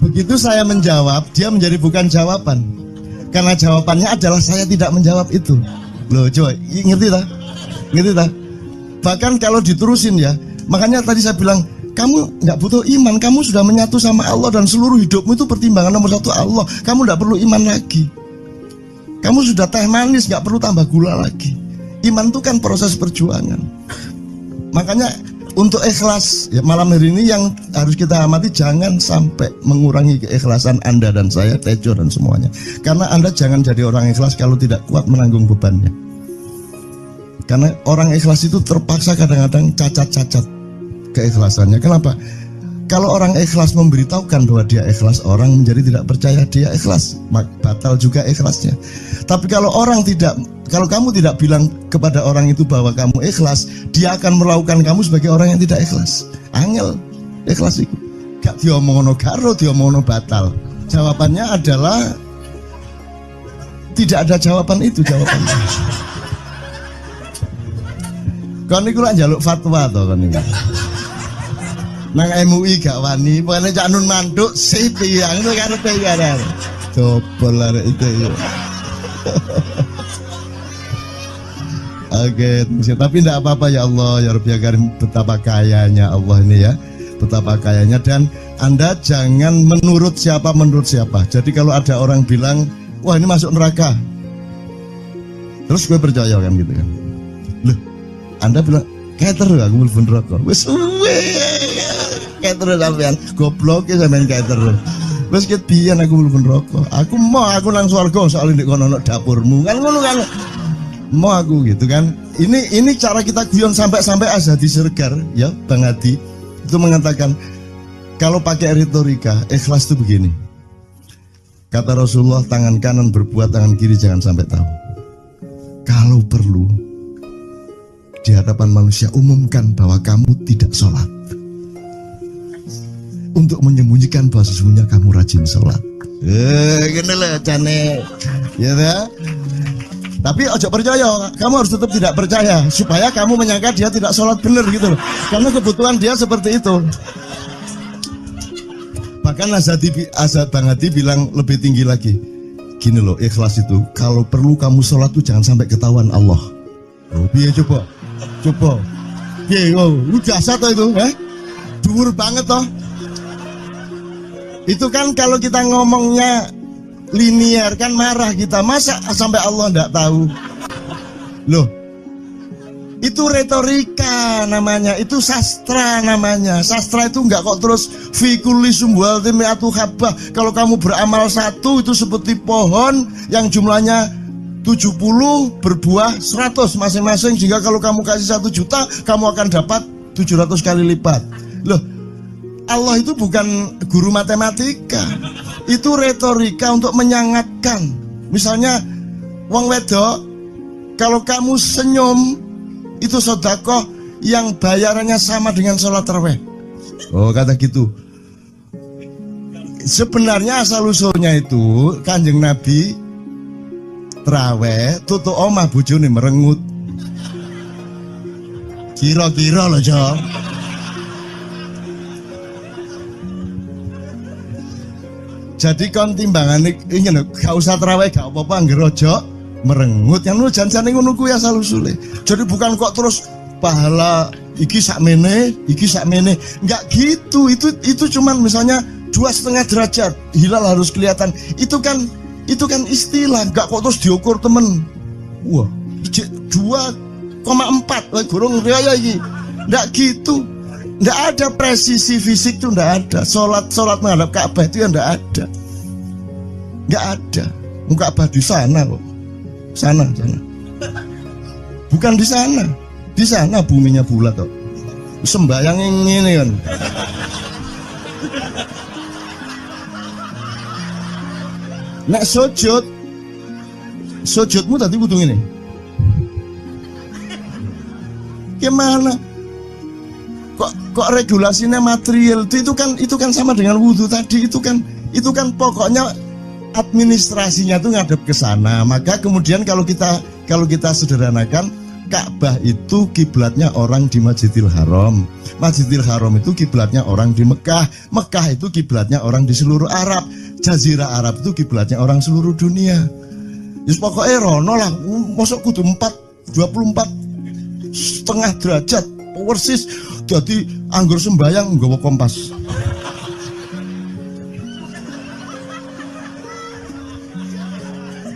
Begitu saya menjawab, dia menjadi bukan jawaban. Karena jawabannya adalah saya tidak menjawab itu. Loh, coba ngerti tak? Ngerti tak? Bahkan kalau diterusin ya, makanya tadi saya bilang, kamu nggak butuh iman, kamu sudah menyatu sama Allah dan seluruh hidupmu itu pertimbangan nomor 1 Allah. Kamu nggak perlu iman lagi. Kamu sudah teh manis, nggak perlu tambah gula lagi. Iman itu kan proses perjuangan. Makanya untuk ikhlas ya, malam hari ini yang harus kita amati, jangan sampai mengurangi keikhlasan Anda dan saya, Tejo dan semuanya. Karena Anda jangan jadi orang ikhlas kalau tidak kuat menanggung bebannya. Karena orang ikhlas itu terpaksa kadang-kadang cacat-cacat keikhlasannya. Kenapa? Kalau orang ikhlas memberitahukan bahwa dia ikhlas, orang menjadi tidak percaya dia ikhlas, batal juga ikhlasnya. Tapi kalau kamu tidak bilang kepada orang itu bahwa kamu ikhlas, dia akan melakukan kamu sebagai orang yang tidak ikhlas. Angel ikhlas itu gak diomongno karo, diomongno batal. Jawabannya adalah tidak ada jawaban itu jawabannya. Kon niku lak njaluk fatwa to kon niku. Nang MUI gak wani, pokoknya Cak Nun manduk sip ya, ngono karepe ya. Dobol arek itu ya. Oke, tapi tidak apa-apa ya Allah, ya Rabbi Karim, betapa kayanya Allah ini ya, betapa kayanya. Dan Anda jangan menurut siapa. Jadi kalau ada orang bilang, wah ini masuk neraka, terus gue percaya kan gitu kan. Loh, Anda bilang, kayak terus aku mlebu neraka. Wis kayak terus sampean, goblok ya sampean kayak terus. Wis ket biyen aku mlebu neraka. Aku nang swarga soal ndek kono dapurmu. Kan ngono kan. Mau aku gitu kan. Ini cara kita guyon sampai Azhadi Siregar ya Bang Hadi. itu mengatakan kalau pakai retorika, ikhlas itu begini. Kata Rasulullah, tangan kanan berbuat, tangan kiri jangan sampai tahu. Kalau perlu di hadapan manusia umumkan bahwa kamu tidak sholat, untuk menyembunyikan bahwa sesungguhnya kamu rajin sholat. Gini lah cane, ya tak? Tapi ojo percaya, kamu harus tetap tidak percaya supaya kamu menyangka dia tidak sholat benar gitu loh. Karena kebutuhan dia seperti itu. Bahkan Azad Bangati bilang lebih tinggi lagi. Gini loh, ikhlas itu kalau perlu kamu sholat tuh jangan sampai ketahuan Allah. Oh, biar coba. Lu jasa toh itu, Dhuwur banget toh. Itu kan kalau kita ngomongnya linear kan marah kita, masa sampai Allah enggak tahu. Loh, itu retorika namanya, itu sastra namanya. Sastra itu enggak kok terus fi kulli sumbuhatin mi'atu habbah. Kalau kamu beramal satu itu seperti pohon yang jumlahnya 70 berbuah 100 masing-masing, sehingga kalau kamu kasih 1 juta kamu akan dapat 700 kali lipat. Loh, Allah itu bukan guru matematika, itu retorika untuk menyangatkan. Misalnya wong wedok, kalau kamu senyum itu sedekah yang bayarannya sama dengan sholat tarawih. Oh, kata gitu. Sebenarnya asal usulnya itu Kanjeng Nabi tarawih tutuk omah bojone merengut. Kira-kira loh, Jo. Jadi kon timbangan ini lho, gak usah tarawih gak apa-apa anggere aja merengut. Yang lu janjane ngono kuwi asal usule. Jadi bukan kok terus pahala iki sakmene, enggak gitu. Itu cuman misalnya 2,5 derajat hilal harus kelihatan. Itu kan istilah, enggak kok terus diukur temen. Wah, 2,4 gorong riaya iki. Enggak gitu. Nggak ada presisi fisik tuh, nggak ada. Sholat menghadap Ka'bah itu ya nggak ada, nggak ada. Ka'bah di sana kok, sana. Bukan di sana buminya bulat kok. Sembayang ini kan. Nek sujudmu tadi butuh ini. Gimana? Kok regulasinya material itu kan sama dengan wudhu tadi. Itu kan pokoknya administrasinya tuh ngadep ke sana. Maka kemudian kalau kita sederhanakan, Ka'bah itu kiblatnya orang di Masjidil Haram. Masjidil Haram itu kiblatnya orang di Mekah. Mekah itu kiblatnya orang di seluruh Arab. Jazirah Arab itu kiblatnya orang seluruh dunia. Just pokoknya rono lah. Masuk kudu 24,5 derajat persis. Jadi anggur sembayang nggawa kompas.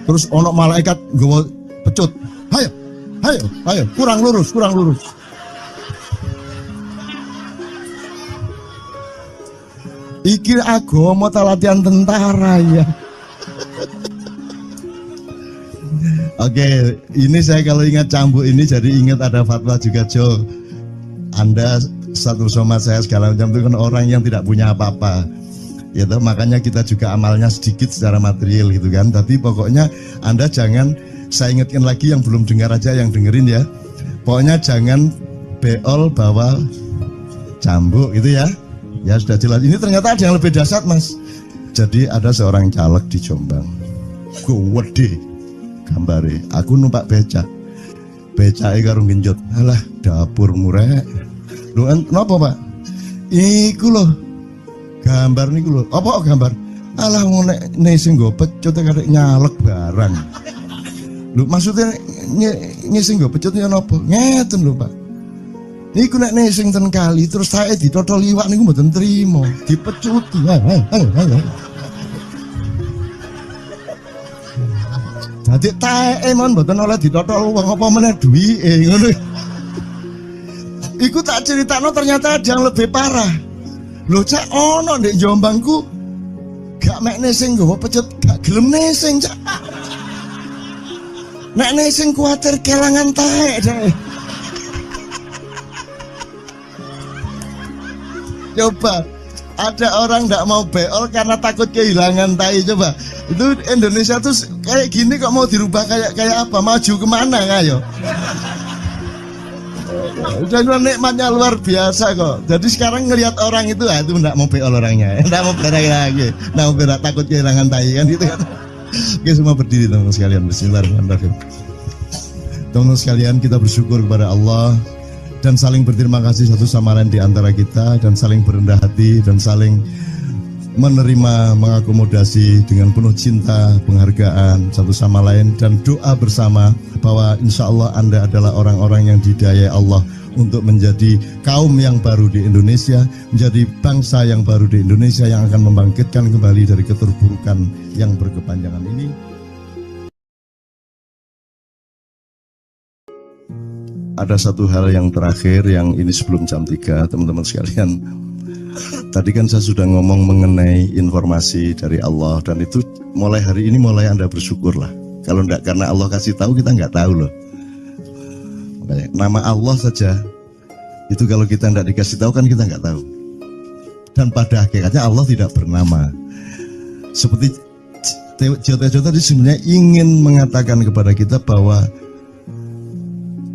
Terus ono malaikat nggawa pecut. Ayo, kurang lurus. Iki agama ta latihan tentara ya. Oke, ini saya kalau ingat cambuk ini jadi ingat ada fatwa juga, Jo. Anda satu sama saya segala macam itu kan orang yang tidak punya apa-apa, gitu. Makanya kita juga amalnya sedikit secara material gitu kan. Tapi pokoknya Anda jangan, saya ingatkan lagi yang belum dengar aja yang dengerin ya. Pokoknya jangan beol bawa cambuk gitu ya. Ya sudah jelas. Ini ternyata ada yang lebih dahsyat, Mas. Jadi ada seorang caleg di Jombang. Gede gambare. Aku numpak becak. Becake karo genjot. Alah, dapur murek. Lho, napa, Pak? Iku lho. Gambar niku lho. Apa gambar? Alah ngene sing nggo pecut karek nyalek barang. Lho, maksudnya sing nggo pecut ya napa? Ngeten lho, Pak. Niku nek nesing ten kali terus saya ditotol iwak niku mboten trimo, dipecuti. Dadi taeke mon mboten oleh ditotol wong apa meneh duwike ngono. Iku tak critakno ternyata ada yang lebih parah. Lho Cak, ono ndek Jombangku gak mek nesing nggawa pecut, gak gelem nesing, Cak. Nek nesing kuwatir kelangan taek, Cak. Coba ada orang nggak mau beol karena takut kehilangan tai. Coba itu Indonesia tuh kayak gini kok mau dirubah kayak apa? Maju kemana ayo? Dan nikmatnya luar biasa kok. Jadi sekarang ngelihat orang itu nggak mau beol orangnya, nggak mau berak lagi, nggak mau berak takut kehilangan tai kan gitu kan. Oke, semua berdiri teman-teman sekalian. Bismillahirrahmanirrahim. Teman-teman sekalian, kita bersyukur kepada Allah dan saling berterima kasih satu sama lain di antara kita, dan saling berendah hati dan saling menerima, mengakomodasi dengan penuh cinta, penghargaan satu sama lain, dan doa bersama bahwa insya Allah Anda adalah orang-orang yang didayai Allah untuk menjadi kaum yang baru di Indonesia, menjadi bangsa yang baru di Indonesia yang akan membangkitkan kembali dari keterpurukan yang berkepanjangan ini. Ada satu hal yang terakhir yang ini sebelum jam 3, teman-teman sekalian. Tadi kan saya sudah ngomong mengenai informasi dari Allah, dan itu mulai hari ini mulai Anda bersyukurlah. Kalau enggak karena Allah kasih tahu, kita enggak tahu loh. Makanya, nama Allah saja itu kalau kita enggak dikasih tahu kan kita enggak tahu. Dan pada hakikatnya Allah tidak bernama. Seperti Jotejo tadi sebenarnya ingin mengatakan kepada kita bahwa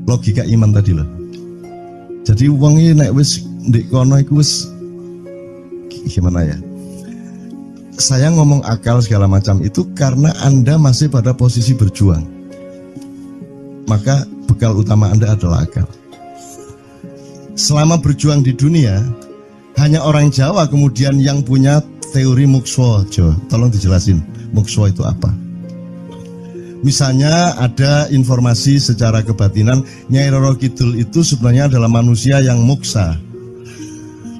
logika iman tadi loh. Jadi wong ini nek wis ndek kono iku wis gimana ya? Saya ngomong akal segala macam itu karena Anda masih pada posisi berjuang. Maka bekal utama Anda adalah akal. Selama berjuang di dunia, hanya orang Jawa kemudian yang punya teori mukswa. Tolong dijelasin, mukswa itu apa? Misalnya ada informasi secara kebatinan Nyai Roro Kidul itu sebenarnya adalah manusia yang muksa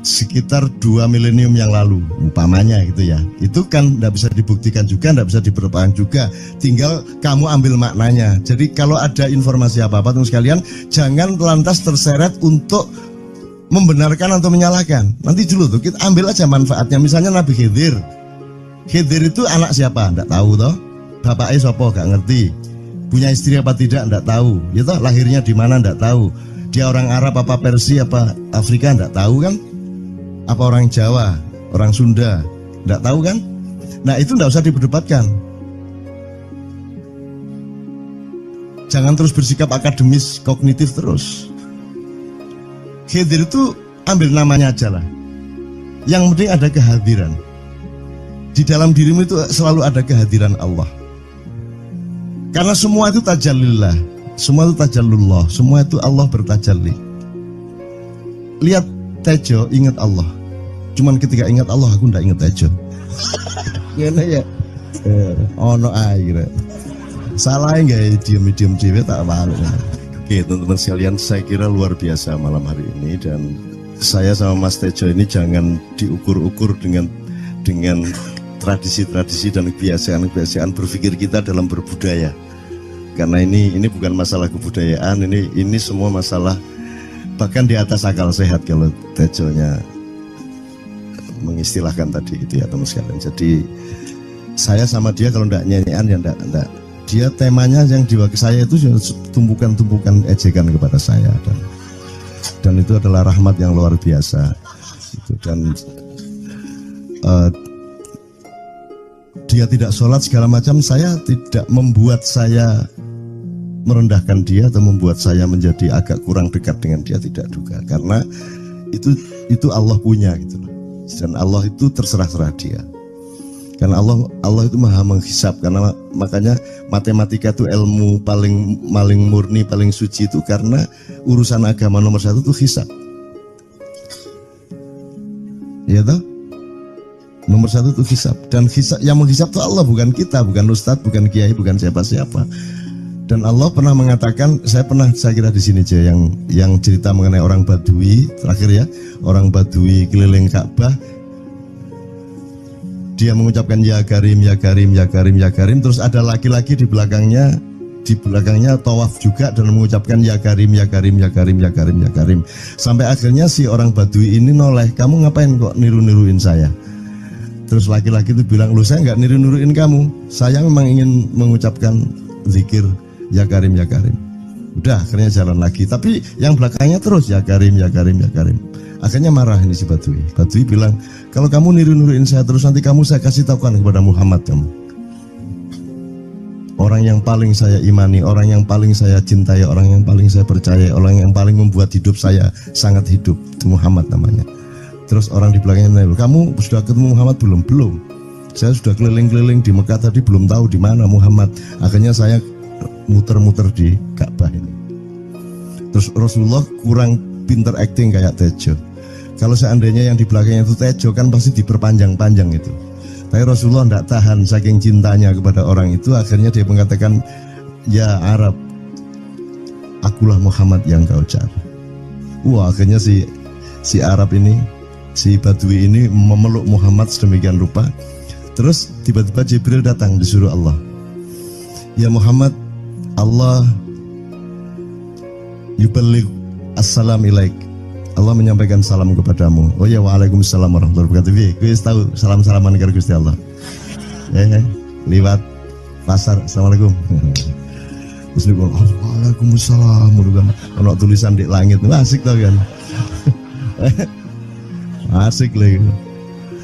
sekitar 2 milenium yang lalu, umpamanya gitu ya. Itu kan tidak bisa dibuktikan juga, tidak bisa diperpanjang juga. Tinggal kamu ambil maknanya. Jadi kalau ada informasi apa-apa teman sekalian, jangan lantas terseret untuk membenarkan atau menyalahkan. Nanti dulu tuh kita ambil aja manfaatnya. Misalnya Nabi Khidir. Khidir itu anak siapa? Tidak tahu toh. Bapaknya sopo gak ngerti, punya istri apa tidak enggak tahu, ya toh, lahirnya di mana enggak tahu, dia orang Arab apa Persia apa Afrika enggak tahu kan, apa orang Jawa, orang Sunda enggak tahu kan. Nah itu enggak usah diperdebatkan, jangan terus bersikap akademis kognitif terus. Khidir itu ambil namanya aja lah, yang penting ada kehadiran di dalam dirimu, itu selalu ada kehadiran Allah. Karena semua itu tajallillah, semua itu tajallullah, semua itu Allah bertajalli. Lihat Tejo, ingat Allah. Cuman ketika ingat Allah, aku ndak ingat Tejo. Gimana ya? Ono air. Salah nggak diem cewek tak malu. Oke teman-teman sekalian, saya kira luar biasa malam hari ini, dan saya sama Mas Tejo ini jangan diukur-ukur dengan tradisi-tradisi dan kebiasaan-kebiasaan berpikir kita dalam berbudaya. Karena ini bukan masalah kebudayaan, ini semua masalah bahkan di atas akal sehat kalau Tejonya mengistilahkan tadi itu ya teman sekalian. Jadi saya sama dia kalau ndak nyanyian ya ndak. Dia temanya yang diwakili saya itu tumpukan-tumpukan ejekan kepada saya, dan itu adalah rahmat yang luar biasa. Itu, dan dia tidak sholat segala macam, saya tidak membuat saya merendahkan dia atau membuat saya menjadi agak kurang dekat dengan dia, tidak juga, karena itu Allah punya gitu loh. Dan Allah itu terserah-serah dia, karena Allah itu maha menghisap. Karena makanya matematika itu ilmu paling murni, paling suci itu, karena urusan agama nomor 1 itu hisap, ya toh. Nomor 1 itu hisap, dan hisap, yang menghisap itu Allah, bukan kita, bukan ustadz, bukan kiai, bukan siapa-siapa. Dan Allah pernah mengatakan, saya kira di sini aja yang cerita mengenai orang Badui terakhir ya, orang Badui keliling Ka'bah, dia mengucapkan ya Karim, ya Karim, ya Karim, ya Karim, terus ada laki-laki di belakangnya tawaf juga dan mengucapkan ya Karim, ya Karim, ya Karim, ya Karim, ya Karim, sampai akhirnya si orang Badui ini noleh, kamu ngapain kok niru-niruin saya? Terus laki-laki itu bilang, lu saya nggak niru-niruin kamu, saya memang ingin mengucapkan zikir ya Karim, ya Karim. Udah akhirnya jalan lagi. Tapi yang belakangnya terus ya Karim, ya Karim, ya Karim. Akhirnya marah ini si Badui. Badui bilang, kalau kamu niru-niruin saya terus nanti kamu saya kasih tahukan kepada Muhammad kamu. Orang yang paling saya imani, orang yang paling saya cintai, orang yang paling saya percaya, orang yang paling membuat hidup saya sangat hidup, itu Muhammad namanya. Terus orang di belakangnya nanya, kamu sudah ketemu Muhammad belum? Belum. Saya sudah keliling-keliling di Mekah tadi belum tahu di mana Muhammad. Akhirnya saya muter-muter di Ka'bah ini. Terus Rasulullah kurang pinter acting kayak Tejo. Kalau seandainya yang di belakangnya itu Tejo kan pasti diperpanjang-panjang itu. Tapi Rasulullah tidak tahan saking cintanya kepada orang itu. Akhirnya dia mengatakan, ya Arab, akulah Muhammad yang kau cari. Wah, akhirnya si Arab ini, si Badui ini memeluk Muhammad sedemikian rupa. Terus tiba-tiba Jibril datang disuruh Allah, ya Muhammad, Allah yuballigh assalam ilaik, Allah menyampaikan salam kepadamu. Oh ya, waalaikumsalam warahmatullahi wabarakatuh. Gue tahu salam-salaman karo Gusti Allah. Liwat pasar, assalamualaikum. Terus dia bilang, waalaikumsalam. Kalau tulisan di langit, asik tau kan? Asik lagi.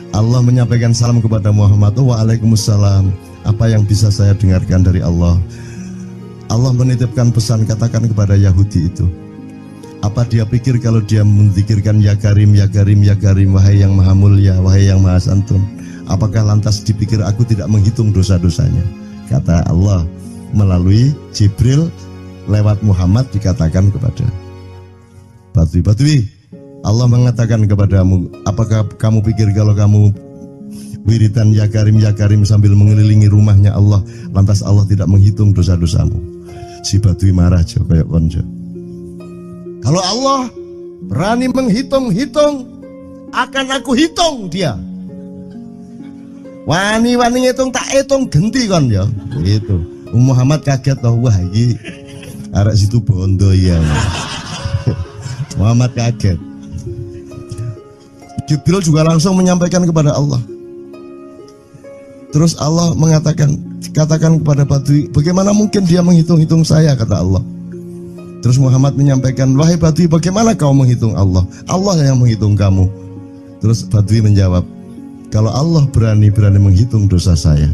Allah menyampaikan salam kepada Muhammad. Oh, waalaikumsalam. Apa yang bisa saya dengarkan dari Allah? Allah menitipkan pesan, katakan kepada Yahudi itu. Apa dia pikir kalau dia menzikirkan ya Karim, ya Karim, ya Karim, wahai yang maha mulia, wahai yang maha santun, apakah lantas dipikir aku tidak menghitung dosa-dosanya? Kata Allah melalui Jibril lewat Muhammad dikatakan kepada Badui, Allah mengatakan kepadamu, apakah kamu pikir kalau kamu wiridan ya Karim sambil mengelilingi rumahnya Allah, lantas Allah tidak menghitung dosa-dosamu? Si Badui marah jo kayak konjo. Kalau Allah berani menghitung-hitung, akan aku hitung dia. Wani-wani ngitung tak hitung genti kon ya. Gitu. Muhammad kaget toh, wah iki arek situ bondo ya. Muhammad kaget. Jibril juga langsung menyampaikan kepada Allah. Terus Allah mengatakan, katakan kepada Badui, bagaimana mungkin dia menghitung-hitung saya, kata Allah. Terus Muhammad menyampaikan, wahai Badui, bagaimana kau menghitung Allah? Allah yang menghitung kamu. Terus Badui menjawab, kalau Allah berani menghitung dosa saya,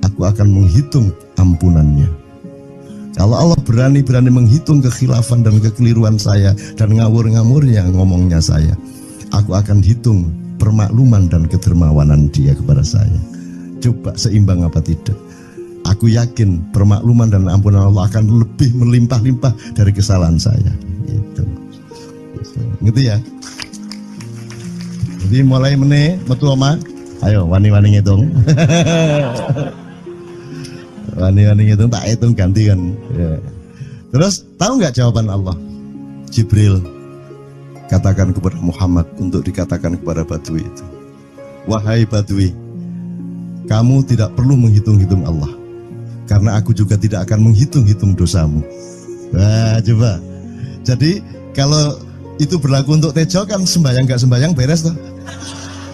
aku akan menghitung ampunannya. Kalau Allah berani menghitung kekhilafan dan kekeliruan saya dan ngawur-ngawurnya ngomongnya saya, aku akan hitung permakluman dan kedermawanan dia kepada saya. Coba seimbang apa tidak? Aku yakin permakluman dan ampunan Allah akan lebih melimpah-limpah dari kesalahan saya. Gitu ya. Jadi mulai metu oma, ayo wani-wani ngitung. Wani-wani ngitung tak hitung ganti kan. Ya. Terus tahu nggak jawaban Allah? Jibril katakan kepada Muhammad untuk dikatakan kepada Badui itu, wahai Badui, kamu tidak perlu menghitung-hitung Allah, karena aku juga tidak akan menghitung-hitung dosamu. Wah, coba. Jadi kalau itu berlaku untuk Tejo kan sembahyang nggak sembahyang beres toh?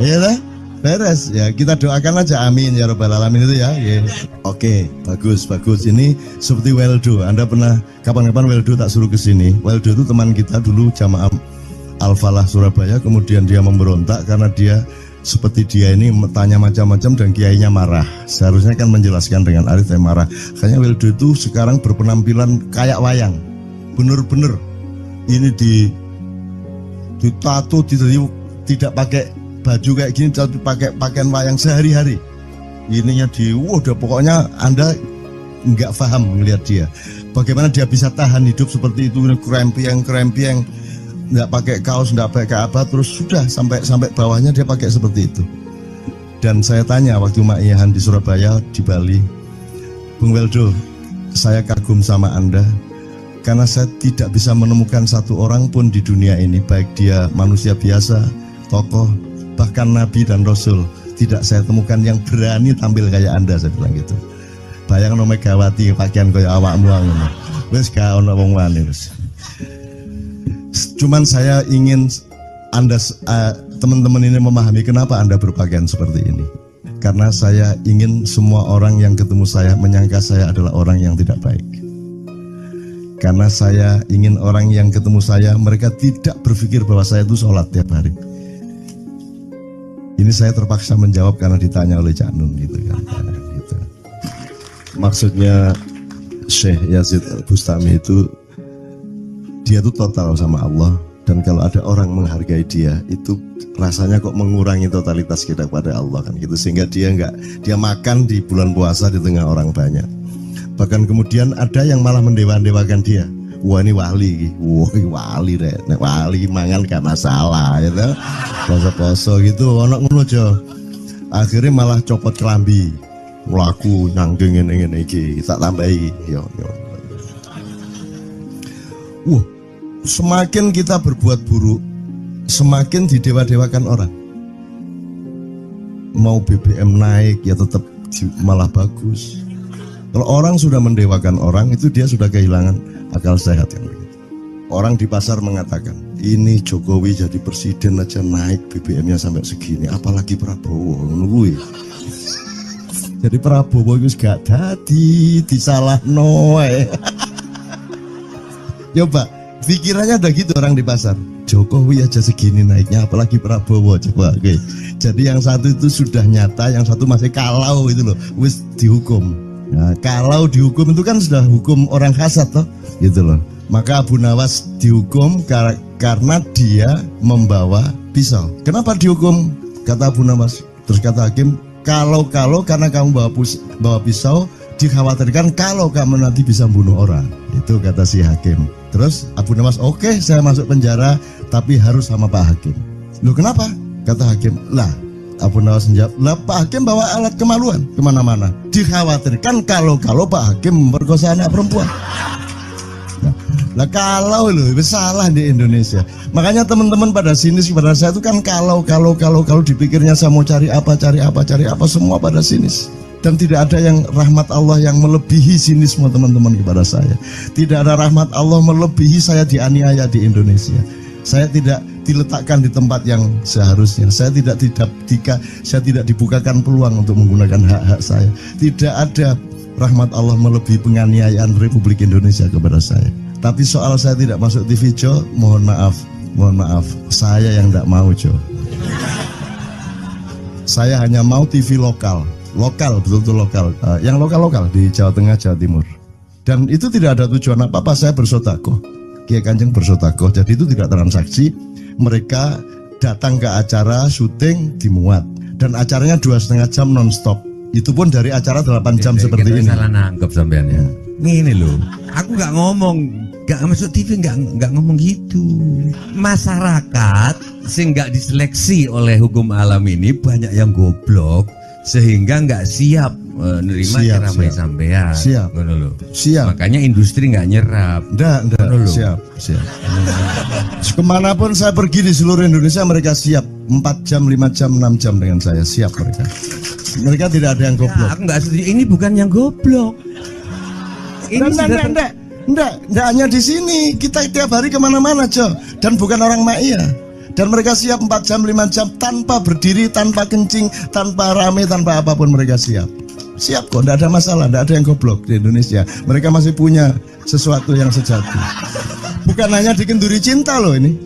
Iya lah, beres. Ya kita doakan aja, amin ya robbal alamin itu ya. Yeah. Oke, bagus. Ini seperti Weldo. Anda pernah kapan-kapan Weldo tak suruh ke sini? Weldo itu teman kita dulu jamaah Al-Falah Surabaya, kemudian dia memberontak karena dia seperti dia ini tanya macam-macam dan kiainya marah. Seharusnya kan menjelaskan dengan arif, tapi marah. Kayaknya Weldo itu sekarang berpenampilan kayak wayang. Bener-bener ini ditato, tidak pakai baju kayak gini, tapi pakai pakaian wayang sehari-hari. Ininya udah pokoknya Anda nggak paham melihat dia. Bagaimana dia bisa tahan hidup seperti itu, krempieng, nggak pakai kaos, nggak pakai apa, terus sudah sampai bawahnya dia pakai seperti itu. Dan saya tanya waktu Ma'iyahan di Surabaya, di Bali, Bung Weldo, saya kagum sama Anda karena saya tidak bisa menemukan satu orang pun di dunia ini, baik dia manusia biasa, tokoh, bahkan Nabi dan Rasul, tidak saya temukan yang berani tampil kayak Anda. Saya bilang gitu. Bayang no Megawati pakaian kayak awakmu ngono. Wis gak ono wong wani wis. Cuman saya ingin Anda teman-teman ini memahami kenapa Anda berpakaian seperti ini. Karena saya ingin semua orang yang ketemu saya menyangka saya adalah orang yang tidak baik. Karena saya ingin orang yang ketemu saya, mereka tidak berpikir bahwa saya itu sholat tiap hari. Ini saya terpaksa menjawab karena ditanya oleh Cak Nun gitu kan. Gitu. Maksudnya Syekh Yazid Bustami itu, dia itu total sama Allah. Dan kalau ada orang menghargai dia, itu rasanya kok mengurangi totalitas kita kepada Allah kan gitu. Sehingga dia makan di bulan puasa di tengah orang banyak. Bahkan kemudian ada yang malah mendewa-dewakan dia. Wah ini wali, wah ini wali deh, wali mangan gak masalah, gitu. Poso-poso gitu, ono ngono aja. Akhirnya malah copot kelambi, melaku nyanggeng ini tak tambahi, yo. Wah, semakin kita berbuat buruk, semakin didewa-dewakan orang. Mau BBM naik ya tetap malah bagus. Kalau orang sudah mendewakan orang, itu dia sudah kehilangan akal sehat kan begitu. Orang di pasar mengatakan, ini Jokowi jadi presiden aja naik BBM-nya sampai segini, apalagi Prabowo nungguin. Jadi Prabowo itu gak dadi disalah noe. Coba pikirannya udah gitu orang di pasar. Jokowi aja segini naiknya, apalagi Prabowo, coba. Oke. Jadi yang satu itu sudah nyata, yang satu masih kalau itu loh, wis dihukum. Nah, kalau dihukum itu kan sudah hukum orang hasad toh, gitu loh. Maka Abu Nawas dihukum karena dia membawa pisau. Kenapa dihukum? Kata Abu Nawas. Terus kata hakim, kalau karena kamu bawa pisau, dikhawatirkan kalau kamu nanti bisa bunuh orang. Itu kata si hakim. Terus Abu Nawas, oke, saya masuk penjara, tapi harus sama Pak Hakim. Loh kenapa? Kata hakim, lah Abu Nawas menjawab, lah Pak Hakim bawa alat kemaluan kemana-mana. Dikhawatirkan kalau Pak Hakim memperkosa anak perempuan. Lah kalau loh, salah di Indonesia. Makanya teman-teman pada sinis kepada saya itu kan kalau dipikirnya saya mau cari apa, semua pada sinis. Dan tidak ada yang rahmat Allah yang melebihi sinisme teman-teman kepada saya. Tidak ada rahmat Allah melebihi saya dianiaya di Indonesia. Saya tidak diletakkan di tempat yang seharusnya. Saya tidak dibukakan peluang untuk menggunakan hak-hak saya. Tidak ada rahmat Allah melebihi penganiayaan Republik Indonesia kepada saya. Tapi soal saya tidak masuk TV Jo, mohon maaf, saya yang tidak mau Jo. Saya hanya mau TV lokal, betul-betul lokal, yang lokal di Jawa Tengah, Jawa Timur. Dan itu tidak ada tujuan apa-apa, saya bersodakoh. Kiai Kanjeng bersodakoh, jadi itu tidak transaksi. Mereka datang ke acara syuting dimuat, dan acaranya 2,5 jam non-stop. Itu pun dari acara 8 jam seperti ini. Salah nangkep sampean ya. Ini loh, aku nggak ngomong, nggak masuk TV, nggak ngomong gitu. Masyarakat sing nggak diseleksi oleh hukum alam ini banyak yang goblok sehingga nggak siap menerima ceramah sampean. Siap. Makanya industri nggak nyerap. Nggak. Siap. Kemanapun saya pergi di seluruh Indonesia mereka siap 4 jam, 5 jam, 6 jam dengan saya, siap mereka. Mereka tidak ada yang goblok. Aku nggak setuju. Ini bukan yang goblok. Enggak hanya di sini. Kita tiap hari kemana-mana, Jo. Dan bukan orang Ma'iyah. Dan mereka siap 4 jam, 5 jam tanpa berdiri, tanpa kencing, tanpa rame, tanpa apapun mereka siap. Siap kok, tidak ada masalah, tidak ada yang goblok di Indonesia. Mereka masih punya sesuatu yang sejati. Bukan hanya dikenduri cinta loh ini.